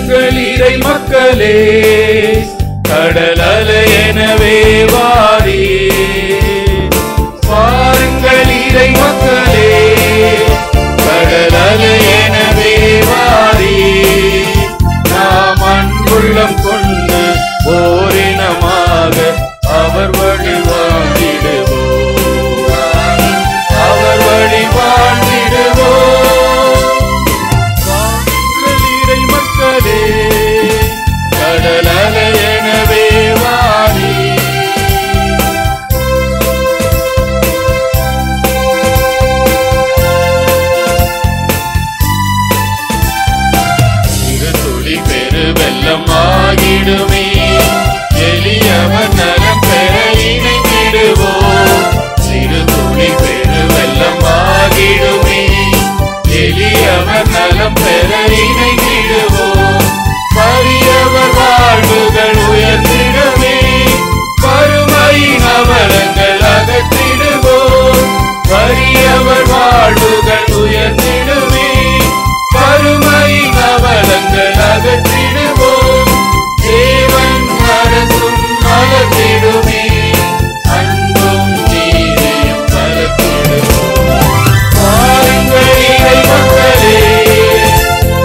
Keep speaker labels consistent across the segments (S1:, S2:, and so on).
S1: பாருங்கள் இறை மக்களே, கடல் அலை எனவே வாரி. பாருங்கள் இறை மக்களே, கடல் அலை எனவே வாரி. நாம் அன்புள்ளம் கொண்டு ஓரினமாக அவர் வழி வாழ்ந்திடுவோம், அவர் வழி வாழ்ந்திடுவோம். இறை மக்களே, கடல் அலை எனவே வாரி. சிறு துளி பெரு வெள்ளம் ஆகிடுமே, எளியவர் நலம் பெற இணைந்திடுவோம். சிறு துளி பெரு வெள்ளம் ஆகிடுமே, எளியவர் நலம் பெற இணைந்திடுவோம். பரியவர் வாழ்வுகள் உயர்ந்திடுமே, வறுமையின் அவலங்கள் அகற்றிடுவோம். பரியவர் வாழ்வுகள் உயர்ந்திடுமே, வறுமையின் அவலங்கள் அகற்றிடுவோம். தேவன் அரசும் மலர்ந்திடுமே, அன்பும் நீதியும் வளர்த்திடுவோம். பாருங்கள் இறை மக்களே,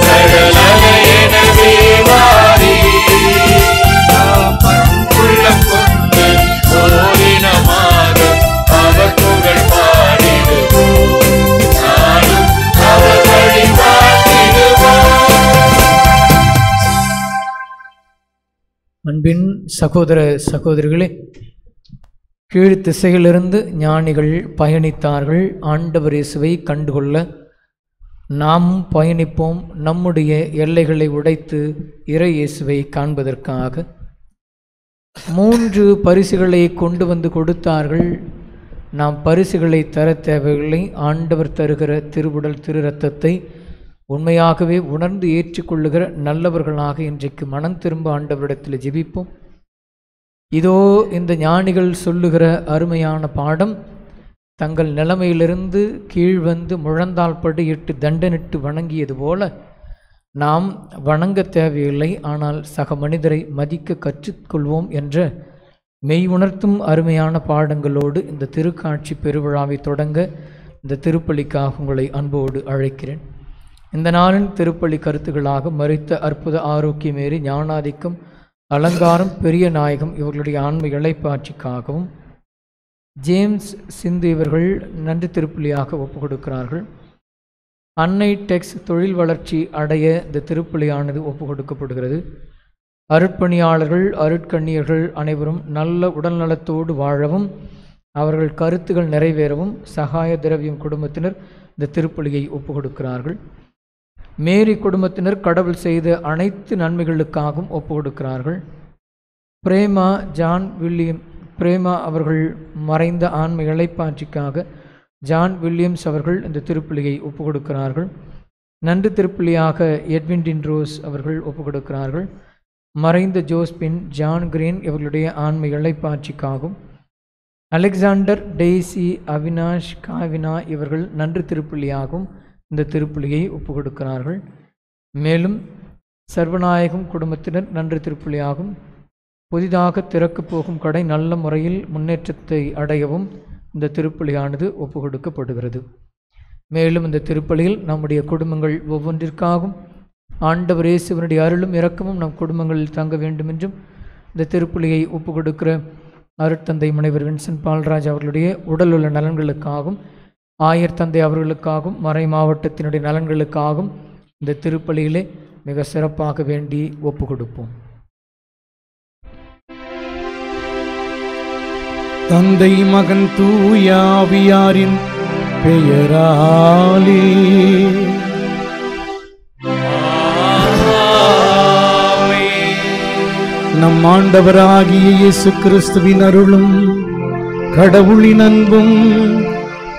S1: கடல் அலை எனவே வாரி. நாம் அன்புள்ளம் கொண்டு ஓரினமாக அவர் புகழ் பாடிடுவோம், நானும் அவர் வழி வாழ்ந்திடுவோம்.
S2: அன்பின் சகோதர சகோதரிகளே, கீழ் திசையிலிருந்து ஞானிகள் பயணித்தார்கள். ஆண்டவர் இயேசுவை கண்டுகொள்ள நாமும் பயணிப்போம். நம்முடைய எல்லைகளை உடைத்து இறை இயேசுவை காண்பதற்காக 3 பரிசுகளை கொண்டு வந்து கொடுத்தார்கள். நாம் பரிசுகளை தர தேவையில்லை. ஆண்டவர் தருகிற திருவுடல் திரு இரத்தத்தை உண்மையாகவே உணர்ந்து ஏற்றுக்கொள்ளுகிற நல்லவர்களாக இன்றைக்கு மனம் திரும்ப ஆண்டவரிடத்தில் ஜெபிப்போம். இதோ இந்த ஞானிகள் சொல்லுகிற அருமையான பாடம், தங்கள் நிலைமையிலிருந்து கீழ் வந்து முழந்தால் படியிட்டு தண்டனிட்டு வணங்கியது போல நாம் வணங்க தேவையில்லை, ஆனால் சக மனிதரை மதிக்க கற்றுக்கொள்வோம் என்ற மெய் உணர்த்தும் அருமையான பாடங்களோடு இந்த திருக்காட்சி பெருவிழாவை தொடங்க இந்த திருப்பலிக்காக உங்களை அன்போடு அழைக்கிறேன். இந்த நாளின் திருப்பலி கருத்துக்களாக மரித்த அற்புத ஆரோக்கியமேறி ஞானாதிக்கம் அலங்காரம் பெரிய நாயகம் இவர்களுடைய ஆன்ம இளைப்பாட்சிக்காகவும் ஜேம்ஸ் சிந்து இவர்கள் நன்றி திருப்பலியாக ஒப்புக் கொடுக்கிறார்கள். அன்னை டெக்ஸ் தொழில் வளர்ச்சி அடைய இந்த திருப்பலியானது ஒப்புக் கொடுக்கப்படுகிறது. அருட்பணியாளர்கள் அருட்கண்ணியர்கள் அனைவரும் நல்ல உடல்நலத்தோடு வாழவும் அவர்கள் கருத்துகள் நிறைவேறவும் சகாய திரவியம் குடும்பத்தினர் இந்த திருப்பலியை ஒப்புக் கொடுக்கிறார்கள். மேரி குடும்பத்தினர் கடவுள் செய்த அனைத்து நன்மைகளுக்காகவும் ஒப்புக் கொடுக்கிறார்கள். பிரேமா ஜான் வில்லியம் பிரேமா அவர்கள் மறைந்த ஆன்ம இளைப்பாட்சிக்காக ஜான் வில்லியம்ஸ் அவர்கள் இந்த திருப்பலியை ஒப்புக் கொடுக்கிறார்கள். நன்றி திருப்பலியாக எட்வின் டின்ரோஸ் அவர்கள் ஒப்புக் கொடுக்கிறார்கள். மறைந்த ஜோஸ்பின் ஜான் கிரீன் இவர்களுடைய ஆன்ம இளைப்பாட்சிக்காகவும் அலெக்சாண்டர் டெய்சி அவினாஷ் காவினா இவர்கள் நன்றி திருப்பலியாகவும் இந்த திருப்பலியை ஒப்புக் கொடுக்கிறார்கள். மேலும் சர்வநாயகம் குடும்பத்தினர் நன்றி திருப்பலியாகும் புதிதாக திறக்கப் போகும் கடை நல்ல முறையில் முன்னேற்றத்தை அடையவும் இந்த திருப்பலியானது ஒப்புக் கொடுக்கப்படுகிறது. மேலும் இந்த திருப்பலியில் நம்முடைய குடும்பங்கள் ஒவ்வொன்றிற்காகவும் ஆண்டவர் இயேசுவினுடைய அருளும் இரக்கமும் நம் குடும்பங்களில் தங்க வேண்டும் என்றும் இந்த திருப்பலியை ஒப்புக் கொடுக்கிற அருட்தந்தை முனைவர் வின்சென்ட் பால்ராஜ் அவர்களுடைய உடல் உள்ள நலன்களுக்காகவும் ஆயர் தந்தை அவர்களுக்காகவும் மறை மாவட்டத்தினுடைய நலன்களுக்காகவும் இந்த திருப்பலியிலே மிக சிறப்பாக வேண்டி ஒப்புக் கொடுப்போம்.
S3: தந்தை மகன் தூய ஆவியாரின் பெயராலே நம் ஆண்டவராகிய இயேசு கிறிஸ்துவின் அருளும் கடவுளின் அன்பும்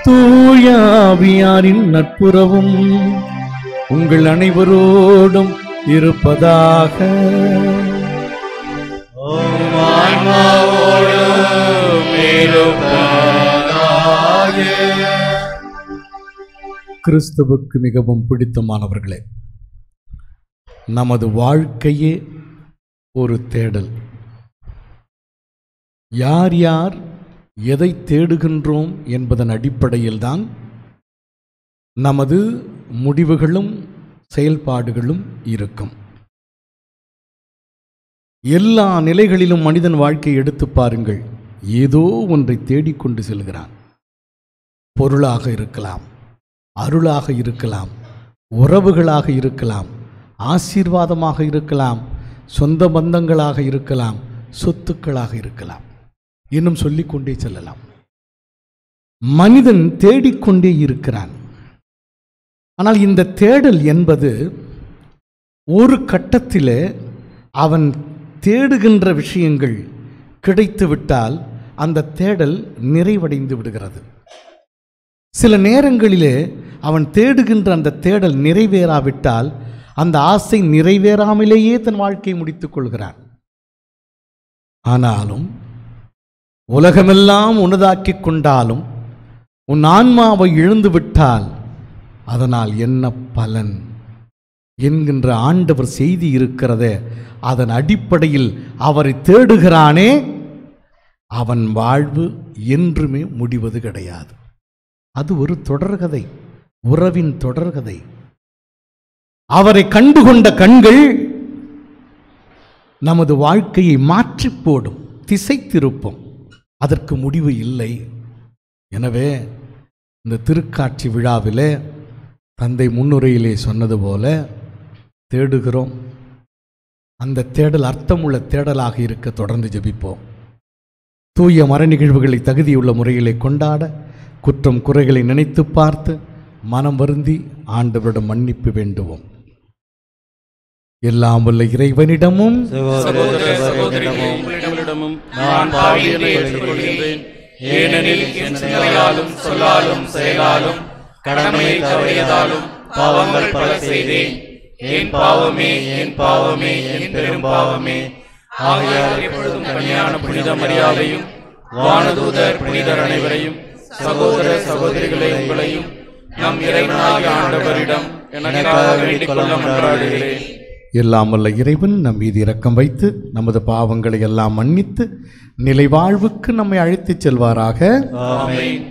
S3: தூய ஆவியாரின் நட்புறவும் உங்கள் அனைவரோடும் இருப்பதாக. கிறிஸ்துவுக்கு மிகவும் பிடித்தமானவர்களே, நமது வாழ்க்கையே ஒரு தேடல். யார் யார் எதை தேடுகின்றோம் என்பதன் அடிப்படையில்தான் நமது முடிவுகளும் செயல்பாடுகளும் இருக்கும். எல்லா நிலைகளிலும் மனிதன் வாழ்க்கையை எடுத்து பாருங்கள். ஏதோ ஒன்றை தேடிக்கொண்டு செல்கிறான். பொருளாக இருக்கலாம், அருளாக இருக்கலாம், உறவுகளாக இருக்கலாம், ஆசீர்வாதமாக இருக்கலாம், சொந்த பந்தங்களாக இருக்கலாம், சொத்துக்களாக இருக்கலாம், இன்னும் சொல்லிக்கொண்டே செல்லலாம். மனிதன் தேடிக்கொண்டே இருக்கிறான். ஆனால் இந்த தேடல் என்பது ஒரு கட்டத்தில் அவன் தேடுகின்ற விஷயங்கள் கிடைத்துவிட்டால் அந்த தேடல் நிறைவடைந்து விடுகிறது. சில நேரங்களிலே அவன் தேடுகின்ற அந்த தேடல் நிறைவேறாவிட்டால் அந்த ஆசை நிறைவேறாமலேயே தன் வாழ்க்கையை முடித்துக் கொள்கிறான். ஆனாலும் உலகமெல்லாம் உனதாக்கி கொண்டாலும் உன் ஆன்மாவை இழந்து விட்டால் அதனால் என்ன பலன் என்கின்ற ஆண்டவர் செய்தி இருக்கிறதே, அதன் அடிப்படையில் அவரை தேடுகிறானே, அவன் வாழ்வு என்றுமே முடிவது கிடையாது. அது ஒரு தொடர்கதை, உறவின் தொடர்கதை. அவரை கண்டுகொண்ட கண்கள் நமது வாழ்க்கையை மாற்றி போடும், திசை திருப்பும். அதற்கு முடிவு இல்லை. எனவே இந்த திருக்காட்சி விழாவிலே தந்தை முன்னுரையிலே சொன்னது போல தேடுகிறோம். அந்த தேடல் அர்த்தமுள்ள தேடலாக இருக்க தொடர்ந்து ஜெபிப்போம். தூய மர நிகழ்வுகளை தகுதியுள்ள முறையிலே கொண்டாட, குற்றம் குறைகளை நினைத்து பார்த்து மனம் வருந்தி ஆண்டவரிடம் மன்னிப்பு வேண்டுவோம். எல்லாம் வல்ல இறைவனிடமும்
S1: சகோதரிகளிடமும் நான் பாவியனை ஏற்றுக்கொள்கிறேன். ஏனெனில் என் சிந்தனையாலும் சொல்லாலும் செயலாலும் கடமையை தவறியதாலும் பாவங்கள் பல செய்தேன். என் பாவமே, என் பாவமே, என் பெரும் பாவமே. ஆகையால் எப்பொழுதும் கன்னியான புனித மரியாதையும் வானதூதர் புனிதர் அனைவரையும் சகோதர சகோதரிகளை உங்களையும் நம் இறைவனாகிய ஆண்டவரிடம் எனக்காக வேண்டிக் கொள்ள மன்றாடுகிறேன்.
S3: எல்லாம் வல்ல இறைவன் நம் மீது இரக்கம் வைத்து நமது பாவங்களை எல்லாம் மன்னித்து நிலை வாழ்வுக்கு நம்மை அழைத்துச் செல்வாராக.
S1: ஆமென்.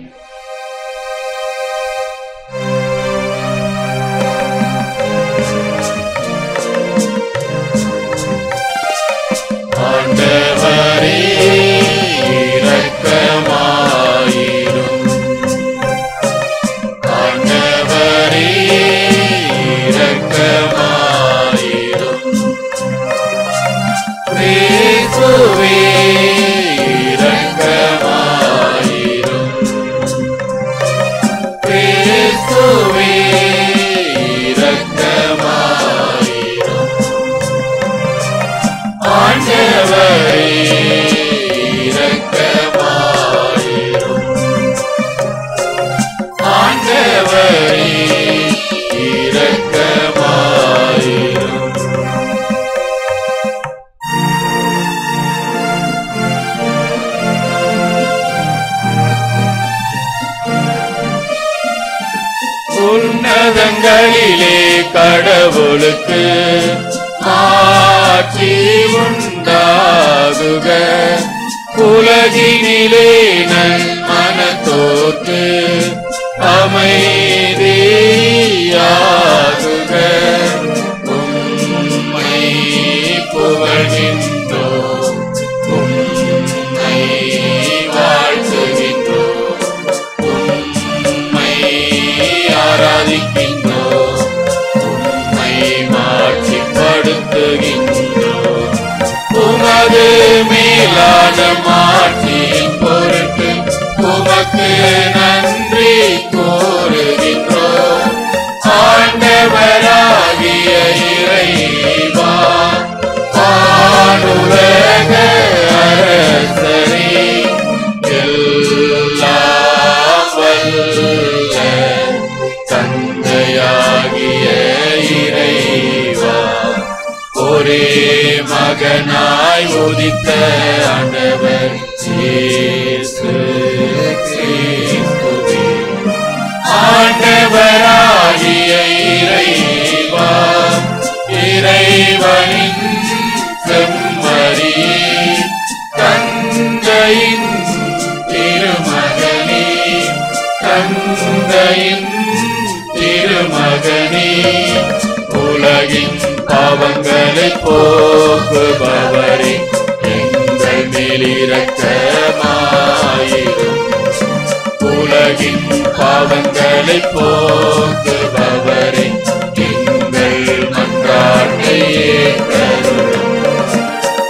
S1: ஆண்டவரே இரக்கமாயிரும். ஆண்டவரே இரக்கமாயிரும். கிறிஸ்துவே இரக்கமாயிரும். கிறிஸ்துவே இரக்கமாயிரும். ஆண்டவரே இரக்கமாயிரும். ஆண்டவரே இரக்கமாயிரும். உன்னதங்களிலே கடவுளுக்கு ஆட்சி உண்டாகுக. உலகினிலே நல் மனத்தோர்க்கு அமைதியாகுக. உம்மை புகழ்கின்றோம், உம்மை வாழ்த்துகின்றோம், உம்மை ஆராதிக்கின்றோம், உம்மை மாட்சிப்படுத்துகின்றோம். உமது மேலான மாட்சியின் பொருட்டு உமக்கு நன்றி கூறுகின்றோம். ஆண்டவராகிய இறைவா, வானுலக அரசரே, எல்லாம் வல்ல தந்தையாகிய இறைவா, ஒரே மகனாய் உதித்த ஆண்டவர் இயேசு கிறிஸ்துவே, ஆண்டவராகிய இறைவா, இறைவனின் செம்மறியே, தந்தையின் திருமகனே, தந்தையின் திருமகனே, உலகின் பாவங்களை போக்குபவரே, எங்கள் மேல் இரக்கமாயிரும். உலகின் பாவங்களை போக்குபவரே, எங்கள் மன்றாட்டை ஏற்றருளும்.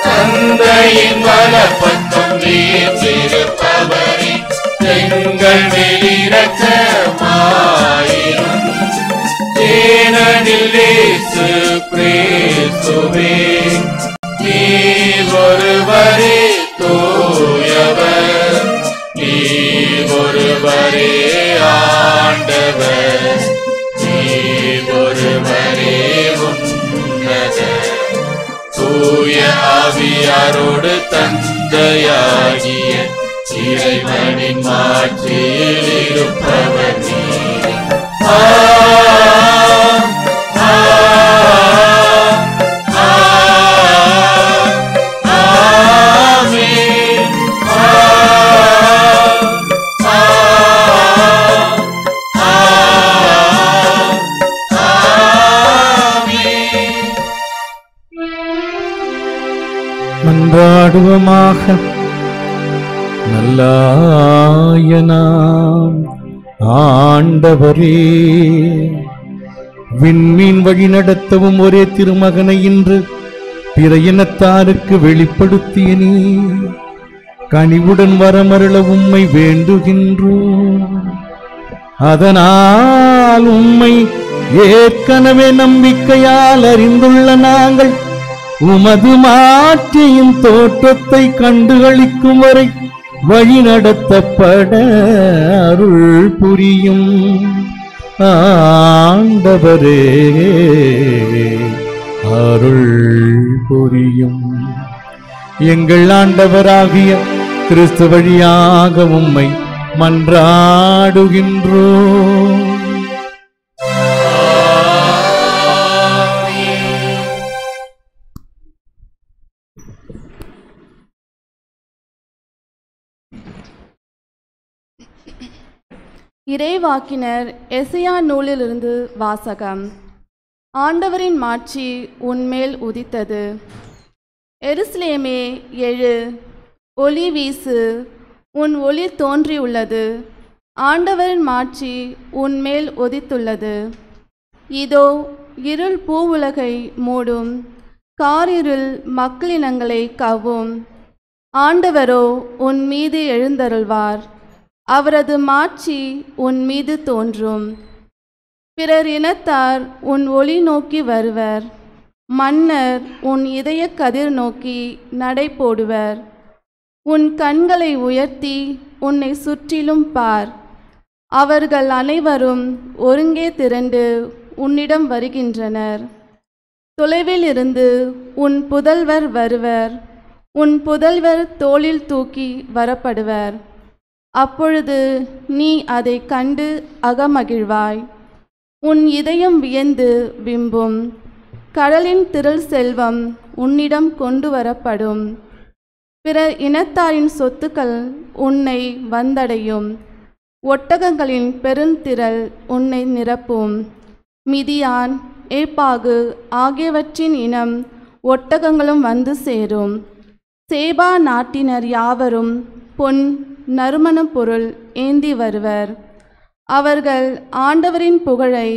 S1: தந்தையின் வலப்பக்கம் வீற்றிருப்பவரே, எங்கள் மேல் இரக்கமாயிரும். ஏனெனில் இயேசு கிறிஸ்துவே, நீர் ஒருவரே தூயவர், நீர் ஒருவரே ஆண்டவர், நீர் ஒருவரே உன்னதர். தூய ஆவியாரோடு தந்தையாகிய இறைவனின் மாட்சியில் இருப்பவர் நீர்.
S3: மன்றாடுவோமாக. நல்லாயனாம் ஆண்டவரே, விண்மீன் வழி நடத்தவும் ஒரே திருமகனை இன்று பிற இனத்தாருக்கு வெளிப்படுத்திய நீ கனிவுடன் வரமருள உம்மை வேண்டுகின்றோம். அதனால் உம்மை ஏற்கனவே நம்பிக்கையால் அறிந்துள்ள நாங்கள் உமது மாட்சியின் தோற்றத்தை கண்டுகளிக்கும் வரை வழி நடத்தப்பட அருள் புரியும். ஆண்டவரே, அருள் புரியும். எங்கள் ஆண்டவராகிய கிறிஸ்து வழியாக உம்மை மன்றாடுகின்றோம்.
S4: இறைவாக்கினர் எசையா நூலிலிருந்து வாசகம். ஆண்டவரின் மாட்சி உன்மேல் உதித்தது. எருசலேமே எழு, ஒளி வீசு, உன் ஒளி தோன்றியுள்ளது. ஆண்டவரின் மாட்சி உன்மேல் உதித்துள்ளது. இதோ இருள் பூவுலகை மூடும், காரிருள் மக்களினங்களை கவ்வும். ஆண்டவரோ உன் மீது எழுந்தருள்வார், அவரது மாட்சி உன் மீது தோன்றும். பிறர் இனத்தார் உன் ஒளி நோக்கி வருவர், மன்னர் உன் இதய கதிர் நோக்கி நடை போடுவர். உன் கண்களை உயர்த்தி உன்னை சுற்றிலும் பார். அவர்கள் அனைவரும் ஒருங்கே திரண்டு உன்னிடம் வருகின்றனர். தொலைவில் இருந்து உன் புதல்வர் வருவர், உன் புதல்வர் தோளில் தூக்கி வரப்படுவர். அப்பொழுது நீ அதை கண்டு அகமகிழ்வாய், உன் இதயம் வியந்து விம்பும். கடலின் திரள் செல்வம் உன்னிடம் கொண்டு வரப்படும். பிறர் இனத்தாரின் சொத்துக்கள் உன்னை வந்தடையும். ஒட்டகங்களின் பெருந்திரள் உன்னை நிரப்பும். மிதியான், ஏப்பாகு ஆகியவற்றின் இனம் ஒட்டகங்களும் வந்து சேரும். சேபா நாட்டினர் யாவரும் பொன் நறுமணப் பொருள் ஏந்தி வருவர். அவர்கள் ஆண்டவரின் புகழை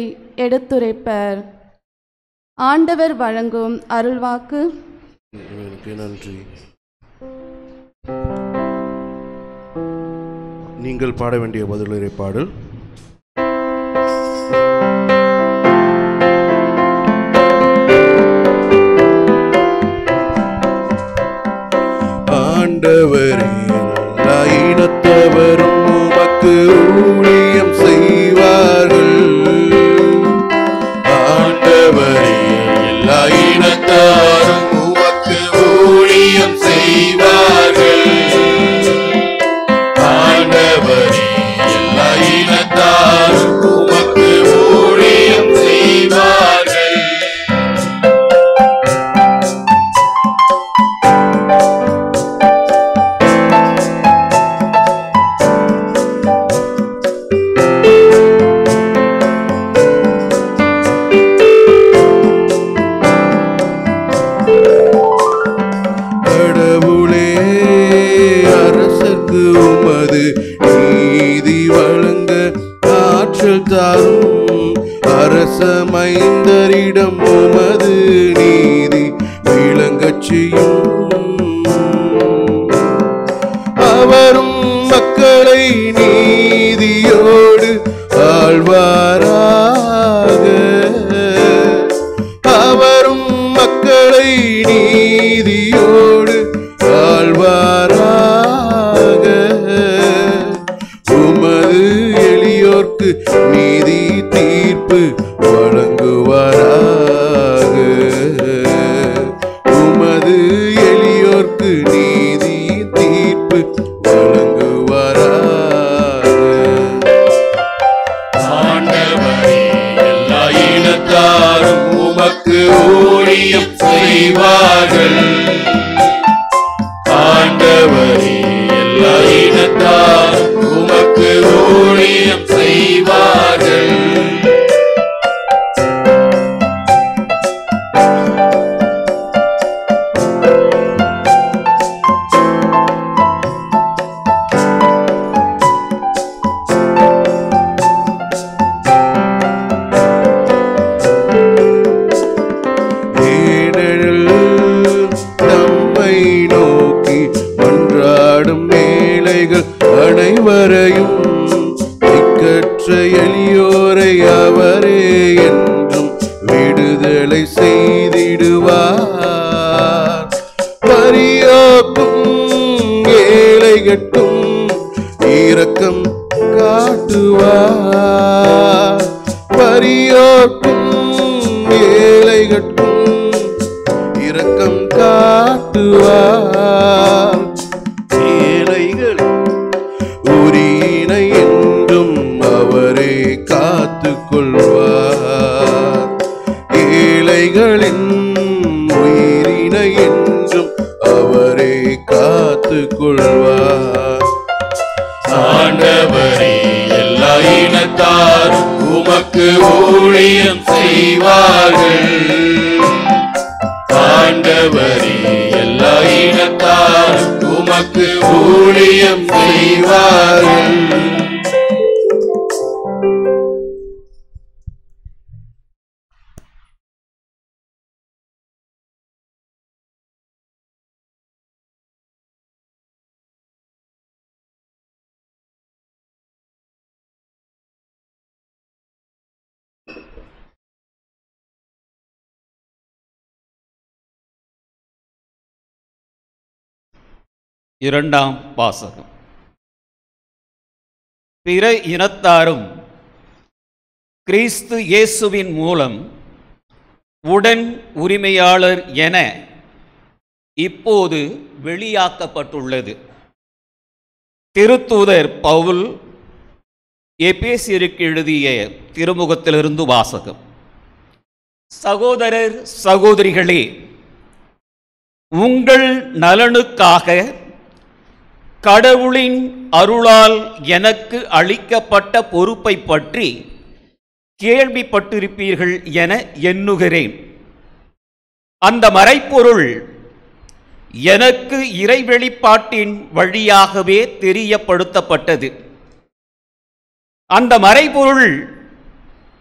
S4: எடுத்துரைப்பர். ஆண்டவர் வழங்கும் அருள்வாக்கு.
S5: நன்றி. நீங்கள் பாட வேண்டிய பதிலுரை பாடல். ஆண்டவரே, எல்லா இனத்தவரும் உமக்கு ஊழியம் செய்வார்கள். ஆண்டவரே, எல்லா இனத்தாரும் உமக்கு ஊழியம் செய்வார்கள். ஆண்டவரே, எல்லா இனத்தாரும் உமக்கு ஊழியம் செய்வார்கள். உமது நீதி வழங்க ஆற்றல் தாரும். அரசமைந்தரிடம் உமது நீதி விளங்கச் செய்யும். அவரும் மக்களை நீதியோடு ஆழ்வாராக. அவரும் மக்களை நீதியோடு ஆழ்வாராக. உமது எளியோர்க்கு நீதி தீர்ப்பு வழங்குவாராக. உமது எளியோர்க்கு நீதி தீர்ப்பு வழங்குவாராக.
S1: ஆண்டவரே, எல்லா இனத்தாரும் உமக்கு ஊழியம் செய்வார்கள். ஆண்டவரே, எல்லா இனத்தாரும் உமக்கு ஊழியம் செய்வார்கள்.
S5: அனைவரையும் திக்கற்ற எளியோரை அவரே என்றும் விடுதலை செய்திடுவார். பரியோக்கும் ஏழைகட்கும் இரக்கம் காட்டுவார். பரியோக்கும் ஏழைகட்கும் இரக்கம் காட்டுவார். ஏழைகள் உரியினை என்றும் அவரே காத்துக் கொள்வார். ஏழைகளின் உயிரினை என்றும் அவரே காத்துக் கொள்வார்.
S1: ஆண்டவரே, எல்லா இனத்தாரும் உமக்கு ஊழியம் செய்வார்கள். ஆண்டவரே, எல்லா இனத்தாரும் உமக்கு ஊழியம் செய்வார்கள். இரண்டாம் வாசகம். பிற இனத்தாரும் கிறிஸ்து இயேசுவின் மூலம் உடன் உரிமையாளர் என இப்போது வெளியாக்கப்பட்டுள்ளது. திருத்தூதர் பவுல் எபேசியருக்கு எழுதிய திருமுகத்திலிருந்து வாசகம். சகோதரர் சகோதரிகளே, உங்கள் நலனுக்காக கடவுளின் அருளால் எனக்கு அளிக்கப்பட்ட பொறுப்பை பற்றி கேள்விப்பட்டிருப்பீர்கள் என எண்ணுகிறேன். அந்த மறைப்பொருள் எனக்கு இறைவெளிப்பாட்டின் வழியாகவே தெரியப்படுத்தப்பட்டது. அந்த மறைபொருள்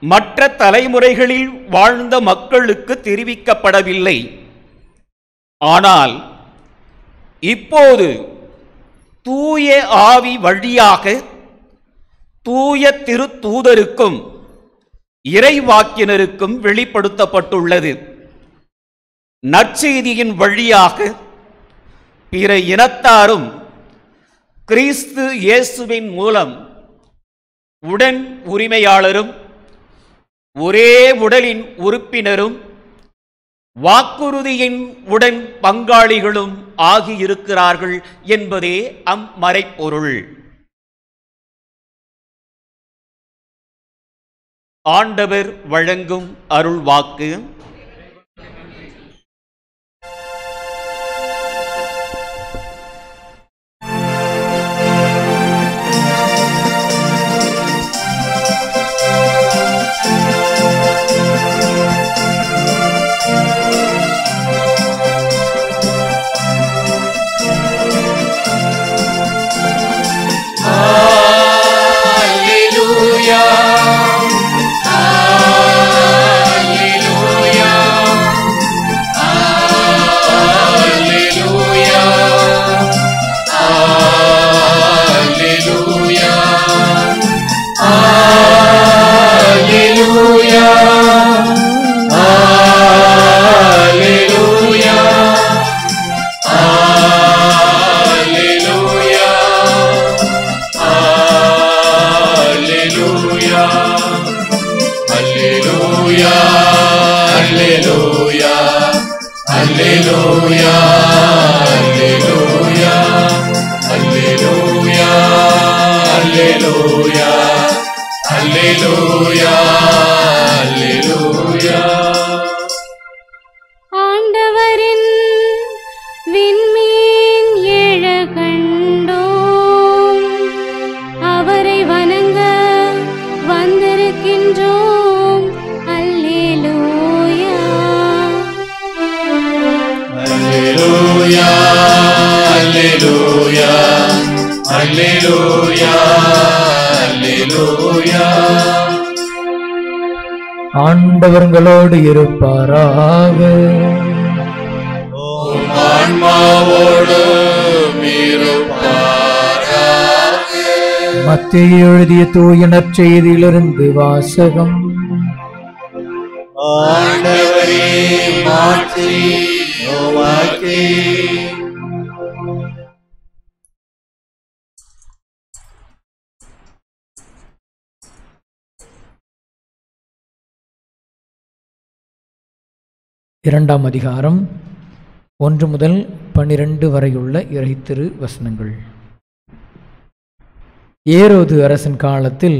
S1: மற்ற தலைமுறைகளில் வாழ்ந்த மக்களுக்கு தெரிவிக்கப்படவில்லை. ஆனால் இப்போது தூய ஆவி வழியாக தூய திருத்தூதருக்கும் இறைவாக்கினருக்கும் வெளிப்படுத்தப்பட்டுள்ளது. நற்செய்தியின் வழியாக பிற இனத்தாரும் கிறிஸ்து இயேசுவின் மூலம் உடன் உரிமையாளரும் ஒரே உடலின் உறுப்பினரும் வாக்குறுதியின் உடன் பங்காளிகளும் ஆகியிருக்கிறார்கள் என்பதே அம்மறைப்பொருள். ஆண்டவர் வழங்கும் அருள் வாக்கு. அல்லேலூயா அல்லேலூயா அல்லேலூயா அல்லேலூயா அல்லேலூயா அல்லேலூயா.
S6: ஆண்டவரின் விண்மீன் எழ கண்டோம், அவரை வணங்க வந்திருக்கின்றோம். அல்லேலூயா
S1: அல்லேலூயா அல்லேலூயா அல்லேலூயா அல்லேலூயா.
S2: ஆண்டவர்களோடு இருப்பாராக.
S1: உம் ஆன்மாவோடும் இருப்பாராக.
S2: மத்தேயு எழுதிய தூய நற்செய்தியிலிருந்து வாசகம்.
S1: ஆண்டவரே மாற்றி உமக்கே.
S2: இரண்டாம் அதிகாரம் 1 முதல் 12 வரையுள்ள இறைத்திரு வசனங்கள். ஏரோது அரசன் காலத்தில்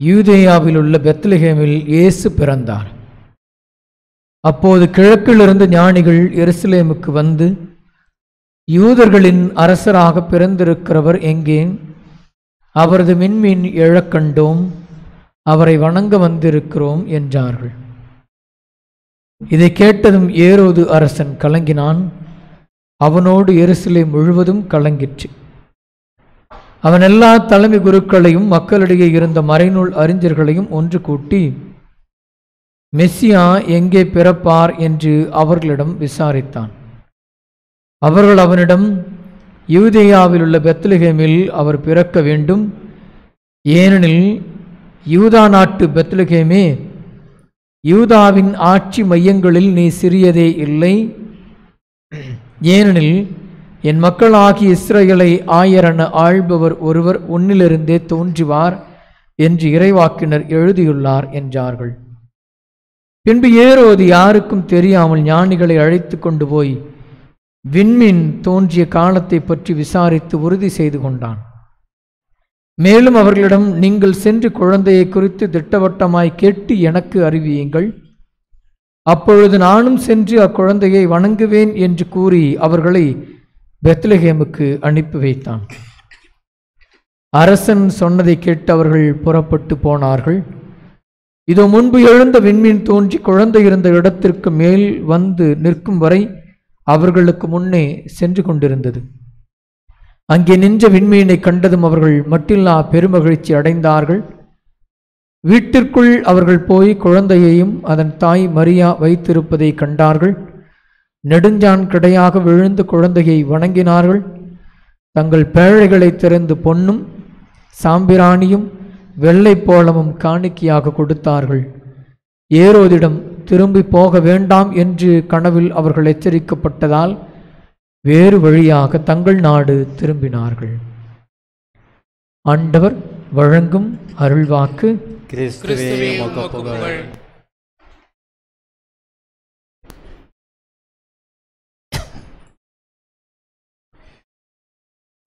S2: யூதேயாவில் உள்ள பெத்லகேமில் இயேசு பிறந்தார். அப்போது கிழக்கிலிருந்து ஞானிகள் எருசலேமுக்கு வந்து, யூதர்களின் அரசராக பிறந்திருக்கிறவர் எங்கே? அவரது விண்மீன் எழக் கண்டோம், அவரை வணங்க வந்திருக்கிறோம் என்றார்கள். இதை கேட்டதும் ஏரோது அரசன் கலங்கினான், அவனோடு எருசலேம் முழுவதும் கலங்கிற்று. அவன் எல்லா தலைமை குருக்களையும் மக்களிடையே இருந்த மறைநூல் அறிஞர்களையும் ஒன்று கூட்டி, மெஸ்ஸியா எங்கே பிறப்பார் என்று அவர்களிடம் விசாரித்தான். அவர்கள் அவனிடம், யூதேயாவில் உள்ள பெத்லகேமில் அவர் பிறக்க வேண்டும், ஏனெனில் யூதா நாட்டு பெத்லகேமே, யூதாவின் ஆட்சி மையங்களில் நீ சிறியதே இல்லை. ஏனெனில் என் மக்களாகிய இஸ்ரவேலை ஆயரென ஆள்பவர் ஒருவர் உன்னிலிருந்தே தோன்றுவார் என்று இறைவாக்கினர் எழுதியுள்ளார் என்றார்கள். பின்பு ஏரோது யாருக்கும் தெரியாமல் ஞானிகளை அழைத்து கொண்டு போய் விண்மீன் தோன்றிய காலத்தை பற்றி விசாரித்து உறுதி செய்து கொண்டான். மேலும் அவர்களிடம், நீங்கள் சென்று குழந்தையை குறித்து திட்டவட்டமாய் கேட்டு எனக்கு அறிவியுங்கள், அப்பொழுது நானும் சென்று அக்குழந்தையை வணங்குவேன் என்று கூறி அவர்களை பெத்லகேமுக்கு அனுப்பி வைத்தான். அரசன் சொன்னதை கேட்டு அவர்கள் புறப்பட்டு போனார்கள். இதோ முன்பு எழுந்த விண்மீன் தோன்றி குழந்தை இருந்த இடத்திற்கு மேல் வந்து நிற்கும் வரை அவர்களுக்கு முன்னே சென்று கொண்டிருந்தது. அங்கே நின்ற விண்மீனை கண்டதும் அவர்கள் மட்டில்லா பெருமகிழ்ச்சி அடைந்தார்கள். வீட்டிற்குள் அவர்கள் போய் குழந்தையையும் அதன் தாய் மரியா வைத்திருப்பதை கண்டார்கள். நெடுஞ்சான் கிடையாக விழுந்து குழந்தையை வணங்கினார்கள். தங்கள் பேழைகளை திறந்து பொன்னும் சாம்பிராணியும் வெள்ளை போளமும் காணிக்கையாக கொடுத்தார்கள். ஏரோதிடம் திரும்பி போக வேண்டாம் என்று கனவில் அவர்கள் எச்சரிக்கப்பட்டதால் வேறு வழியாக தங்கள் நாடு திரும்பினார்கள். ஆண்டவர் வழங்கும் அருள்வாக்கு.
S1: கிறிஸ்துவே உமக்கு புகழ்.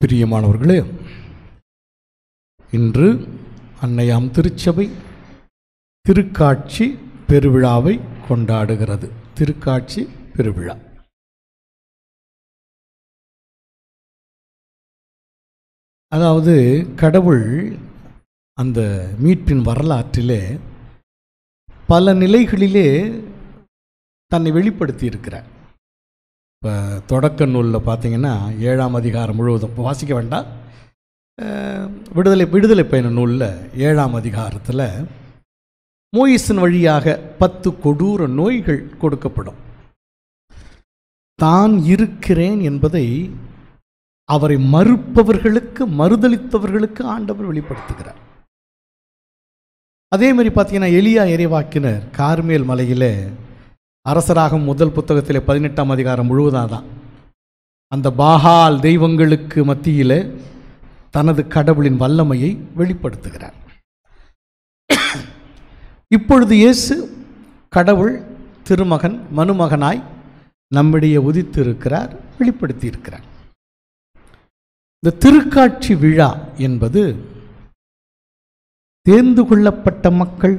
S3: பிரியமானவர்களே, இன்று அன்னையாம் திருச்சபை திருக்காட்சி பெருவிழாவை கொண்டாடுகிறது. திருக்காட்சி பெருவிழா அதாவது கடவுள் அந்த மீட்பின் வரலாற்றிலே பல நிலைகளிலே தன்னை வெளிப்படுத்தி இருக்கிறார். இப்போ தொடக்க நூலில் பார்த்தீங்கன்னா 7ஆம் அதிகாரம் முழுவதும் வாசிக்க வேண்டாம். விடுதலை பயண நூலில் 7ஆம் அதிகாரத்தில் மோயிசின் வழியாக 10 கொடூர நோய்கள் கொடுக்கப்படும். தான் இருக்கிறேன் என்பதை அவரை மறுப்பவர்களுக்கு, மறுதளித்தவர்களுக்கு ஆண்டவர் வெளிப்படுத்துகிறார். அதே மாதிரி பார்த்தீங்கன்னா எலியா இறைவாக்கினர் கார்மேல் மலையில் அரசராகும் முதல் புத்தகத்தில் 18ஆம் அதிகாரம் முழுவதாக தான் அந்த பாகால் தெய்வங்களுக்கு மத்தியில் தனது கடவுளின் வல்லமையை வெளிப்படுத்துகிறார். இப்பொழுது இயேசு கடவுள் திருமகன் மனுமகனாய் நம்மிடையே உதித்து இருக்கிறார், வெளிப்படுத்தி இருக்கிறார். இந்த திருக்காட்சி விழா என்பது தேர்ந்து கொள்ளப்பட்ட மக்கள்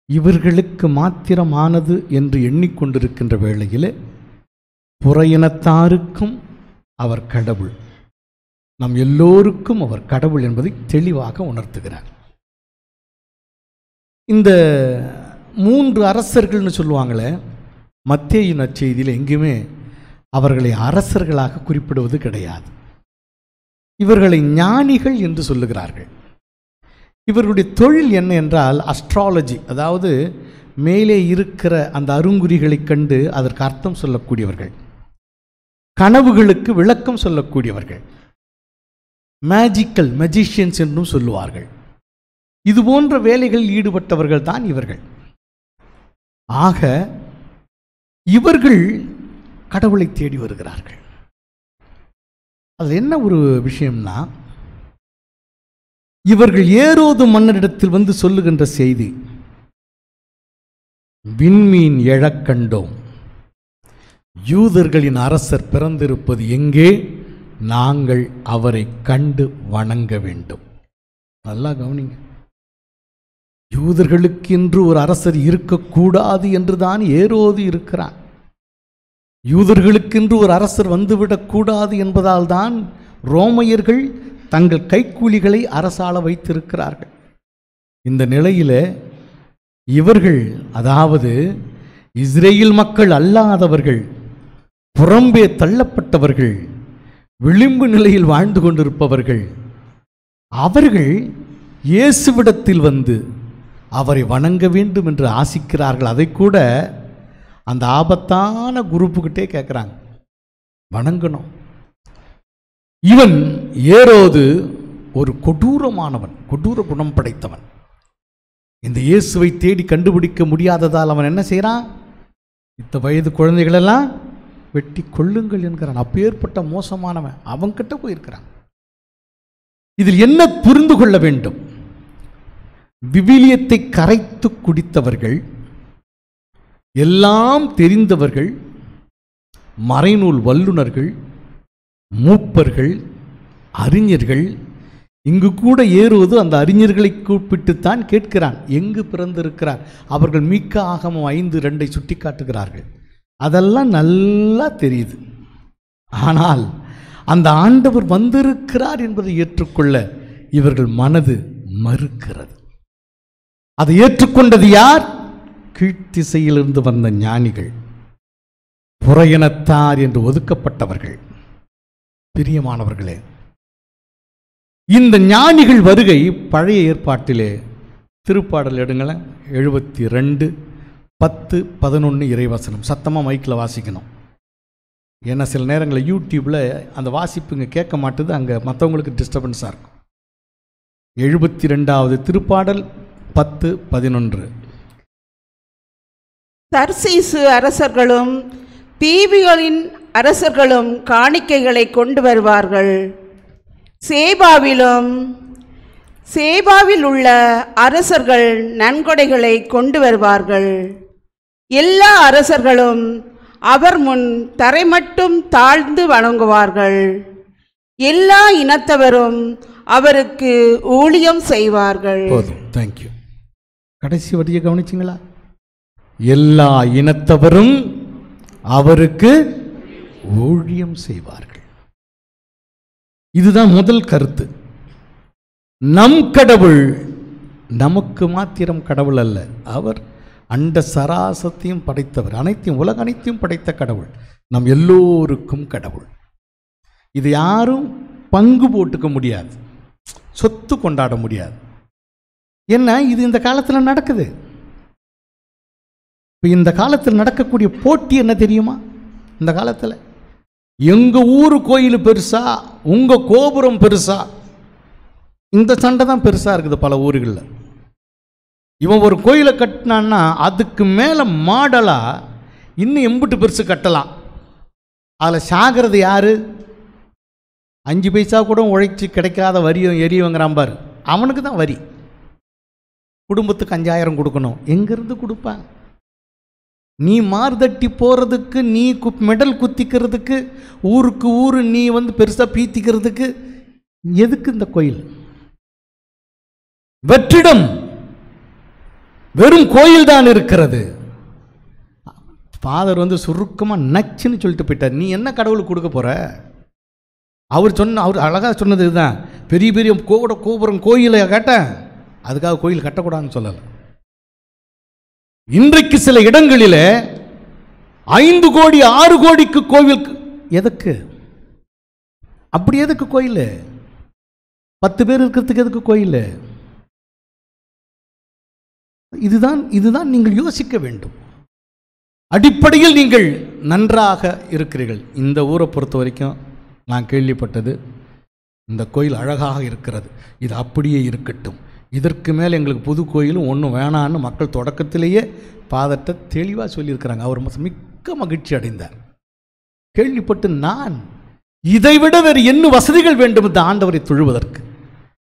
S3: இவர்களுக்கு மாத்திரமானது என்று எண்ணிக்கொண்டிருக்கின்ற வேளையில் புற இனத்தாருக்கும் அவர் கடவுள், நம் எல்லோருக்கும் அவர் கடவுள் என்பதை தெளிவாக உணர்த்துகிறார். இந்த 3 அரசர்கள்னு சொல்லுவாங்களே, மத்தேயு நற்செய்தியில் எங்கேயுமே அவர்களை அரசர்களாக குறிப்பிடுவது கிடையாது. இவர்களை ஞானிகள் என்று சொல்லுகிறார்கள். இவர்களுடைய தொழில் என்ன என்றால் அஸ்ட்ராலஜி, அதாவது மேலே இருக்கிற அந்த அருங்குறிகளை கண்டு அதற்கு அர்த்தம் சொல்லக்கூடியவர்கள், கனவுகளுக்கு விளக்கம் சொல்லக்கூடியவர்கள், மேஜிக்கல் மெஜிஷியன்ஸ் என்றும் சொல்லுவார்கள். இது போன்ற வேலைகளில் ஈடுபட்டவர்கள் தான் இவர்கள். ஆக இவர்கள் கடவுளை தேடி வருகிறார்கள். அது என்ன ஒரு விஷயம்னா, இவர்கள் ஏரோது மன்னரிடத்தில் வந்து சொல்லுகின்ற செய்தி, விண்மீன் எழக் கண்டோம், யூதர்களின் அரசர் பிறந்திருப்பது எங்கே, நாங்கள் அவரை கண்டு வணங்க வேண்டும். நல்லா கவனிங்க, யூதர்களுக்கு என்று ஒரு அரசர் இருக்கக்கூடாது என்றுதான் ஏரோது இருக்கிறான். யூதர்களுக்கென்று ஒரு அரசர் வந்துவிடக்கூடாது என்பதால் தான் ரோமையர்கள் தங்கள் கைக்கூலிகளை அரசாள வைத்திருக்கிறார்கள். இந்த நிலையில் இவர்கள், அதாவது இஸ்ரேல் மக்கள் அல்லாதவர்கள், புறம்பே தள்ளப்பட்டவர்கள், விளிம்பு நிலையில் வாழ்ந்து கொண்டிருப்பவர்கள், அவர்கள் இயேசுவிடத்தில் வந்து அவரை வணங்க வேண்டும் என்று ஆசிக்கிறார்கள். அதை கூட அந்த ஆபத்தான குரூப்புக்கிட்டே கேட்குறாங்க, வணங்கணும். இவன் ஏரோது ஒரு கொடூரமானவன், கொடூர குணம் படைத்தவன். இந்த இயேசுவை தேடி கண்டுபிடிக்க முடியாததால் அவன் என்ன செய்கிறான், இந்த வயது குழந்தைகளெல்லாம் வெட்டி கொள்ளுங்கள் என்கிறான். அப்பேற்பட்ட மோசமானவன் அவன்கிட்ட போயிருக்கிறான். இதில் என்ன புரிந்து கொள்ள வேண்டும், விவிலியத்தை கரைத்து குடித்தவர்கள், எல்லாம் தெரிந்தவர்கள், மறைநூல் வல்லுநர்கள், மூப்பர்கள், அறிஞர்கள், இங்கு கூட ஏறுவது அந்த அறிஞர்களை கூப்பிட்டுத்தான் கேட்கிறான், எங்கு பிறந்திருக்கிறார். அவர்கள் மீக்க ஆகமம் 5:2 சுட்டி காட்டுகிறார்கள். அதெல்லாம் நல்லா தெரியுது. ஆனால் அந்த ஆண்டவர் வந்திருக்கிறார் என்பதை ஏற்றுக்கொள்ள இவர்கள் மனது மறுக்கிறது. அதை ஏற்றுக்கொண்டது யார்? கீழ்த்திசையிலிருந்து வந்த ஞானிகள், புற இனத்தார் என்று ஒதுக்கப்பட்டவர்கள். பிரியமானவர்களே, இந்த ஞானிகள் வருகை பழைய ஏற்பாட்டிலே திருப்பாடல் எடுங்களேன், 72, 10, 11 இறைவசனம். சத்தமாக மைக்கில் வாசிக்கணும். ஏன்னா சில நேரங்களில் யூடியூப்பில் அந்த வாசிப்புங்க கேட்க மாட்டுது, அங்கே மற்றவங்களுக்கு டிஸ்டர்பன்ஸாக இருக்கும். 72வது திருப்பாடல் 10, 11.
S7: தர்சீசு அரசர்களும் தீவுகளின் அரசர்களும் காணிக்கைகளை கொண்டு வருவார்கள். சேபாவில் உள்ள அரசர்கள் நன்கொடைகளை கொண்டு வருவார்கள். எல்லா அரசர்களும் அவர் முன் தரை மட்டும் தாழ்ந்து வணங்குவார்கள். எல்லா இனத்தவரும் அவருக்கு ஊழியம் செய்வார்கள்.
S3: போதும், தேங்க்யூ. கடைசி வரியை கவனிச்சிங்களா? எல்லா இனத்தவரும் அவருக்கு ஊழியம் செய்வார்கள். இதுதான் முதல் கருத்து. நம் கடவுள் நமக்கு மாத்திரம் கடவுள் அல்ல, அவர் அண்ட சராசத்தையும் படைத்தவர், அனைத்தையும் உலக அனைத்தையும் படைத்த கடவுள், நம் எல்லோருக்கும் கடவுள். இது யாரும் பங்கு போட்டுக்க முடியாது, சொத்து கொண்டாட முடியாது. என்ன, இது இந்த காலத்தில் நடக்குது. இப்போ இந்த காலத்தில் நடக்கக்கூடிய போட்டி என்ன தெரியுமா? இந்த காலத்தில் எங்கள் ஊர் கோயில் பெருசா, உங்கள் கோபுரம் பெருசா, இந்த சண்டை தான் பெருசாக இருக்குது பல ஊர்களில். இவன் ஒரு கோயிலை கட்டினான்னா அதுக்கு மேலே மாடலாக இன்னும் எம்பிட்டு பெருசு கட்டலாம். அதில் சாகிறது யார்? 5 பைசா கூட உழைச்சி கிடைக்காத வரியும் எரியவங்கிறான் பாரு, அவனுக்கு தான் வரி. குடும்பத்துக்கு 5000 கொடுக்கணும், எங்கேருந்து கொடுப்பாங்க? நீ மார்தட்டி போகிறதுக்கு, நீ மெடல் குத்திக்கிறதுக்கு, ஊருக்கு ஊர் நீ பெருசாக பீத்திக்கிறதுக்கு எதுக்கு இந்த கோயில்? வெற்றிடம், வெறும் கோயில் தான் இருக்கிறது. ஃபாதர் சுருக்கமாக நச்சுன்னு சொல்லிட்டு போயிட்டார். நீ என்ன கடவுளுக்கு கொடுக்க போற? அவர் அழகாக சொன்னது இதுதான். பெரிய பெரிய கோபுரம் கோயிலை கேட்டேன், அதுக்காக கோயில் கட்டக்கூடாதுன்னு சொல்லலை. இன்றைக்கு சில இடங்களில் 5 கோடி 6 கோடிக்கு கோவில். எதுக்கு? அப்படி எதுக்கு கோயில்? 10 பேர் இருக்கிறதுக்கு எதுக்கு கோயில்? இதுதான் நீங்கள் யோசிக்க வேண்டும். அடிப்படையில் நீங்கள் நன்றாக இருக்கிறீர்கள். இந்த ஊரை பொறுத்த வரைக்கும் நான் கேள்விப்பட்டது, இந்த கோயில் அழகாக இருக்கிறது, இது அப்படியே இருக்கட்டும், இதற்கு மேலே எங்களுக்கு புது கோயிலும் ஒன்றும் வேணான்னு மக்கள் தொடக்கத்திலேயே பாதத்தை தெளிவாக சொல்லியிருக்கிறாங்க. அவர் மிக்க மகிழ்ச்சி அடைந்தார். கேள்விப்பட்டு நான் இதைவிட வேறு என்ன வசதிகள் வேண்டும் இந்த ஆண்டவரை தொழுவதற்கு?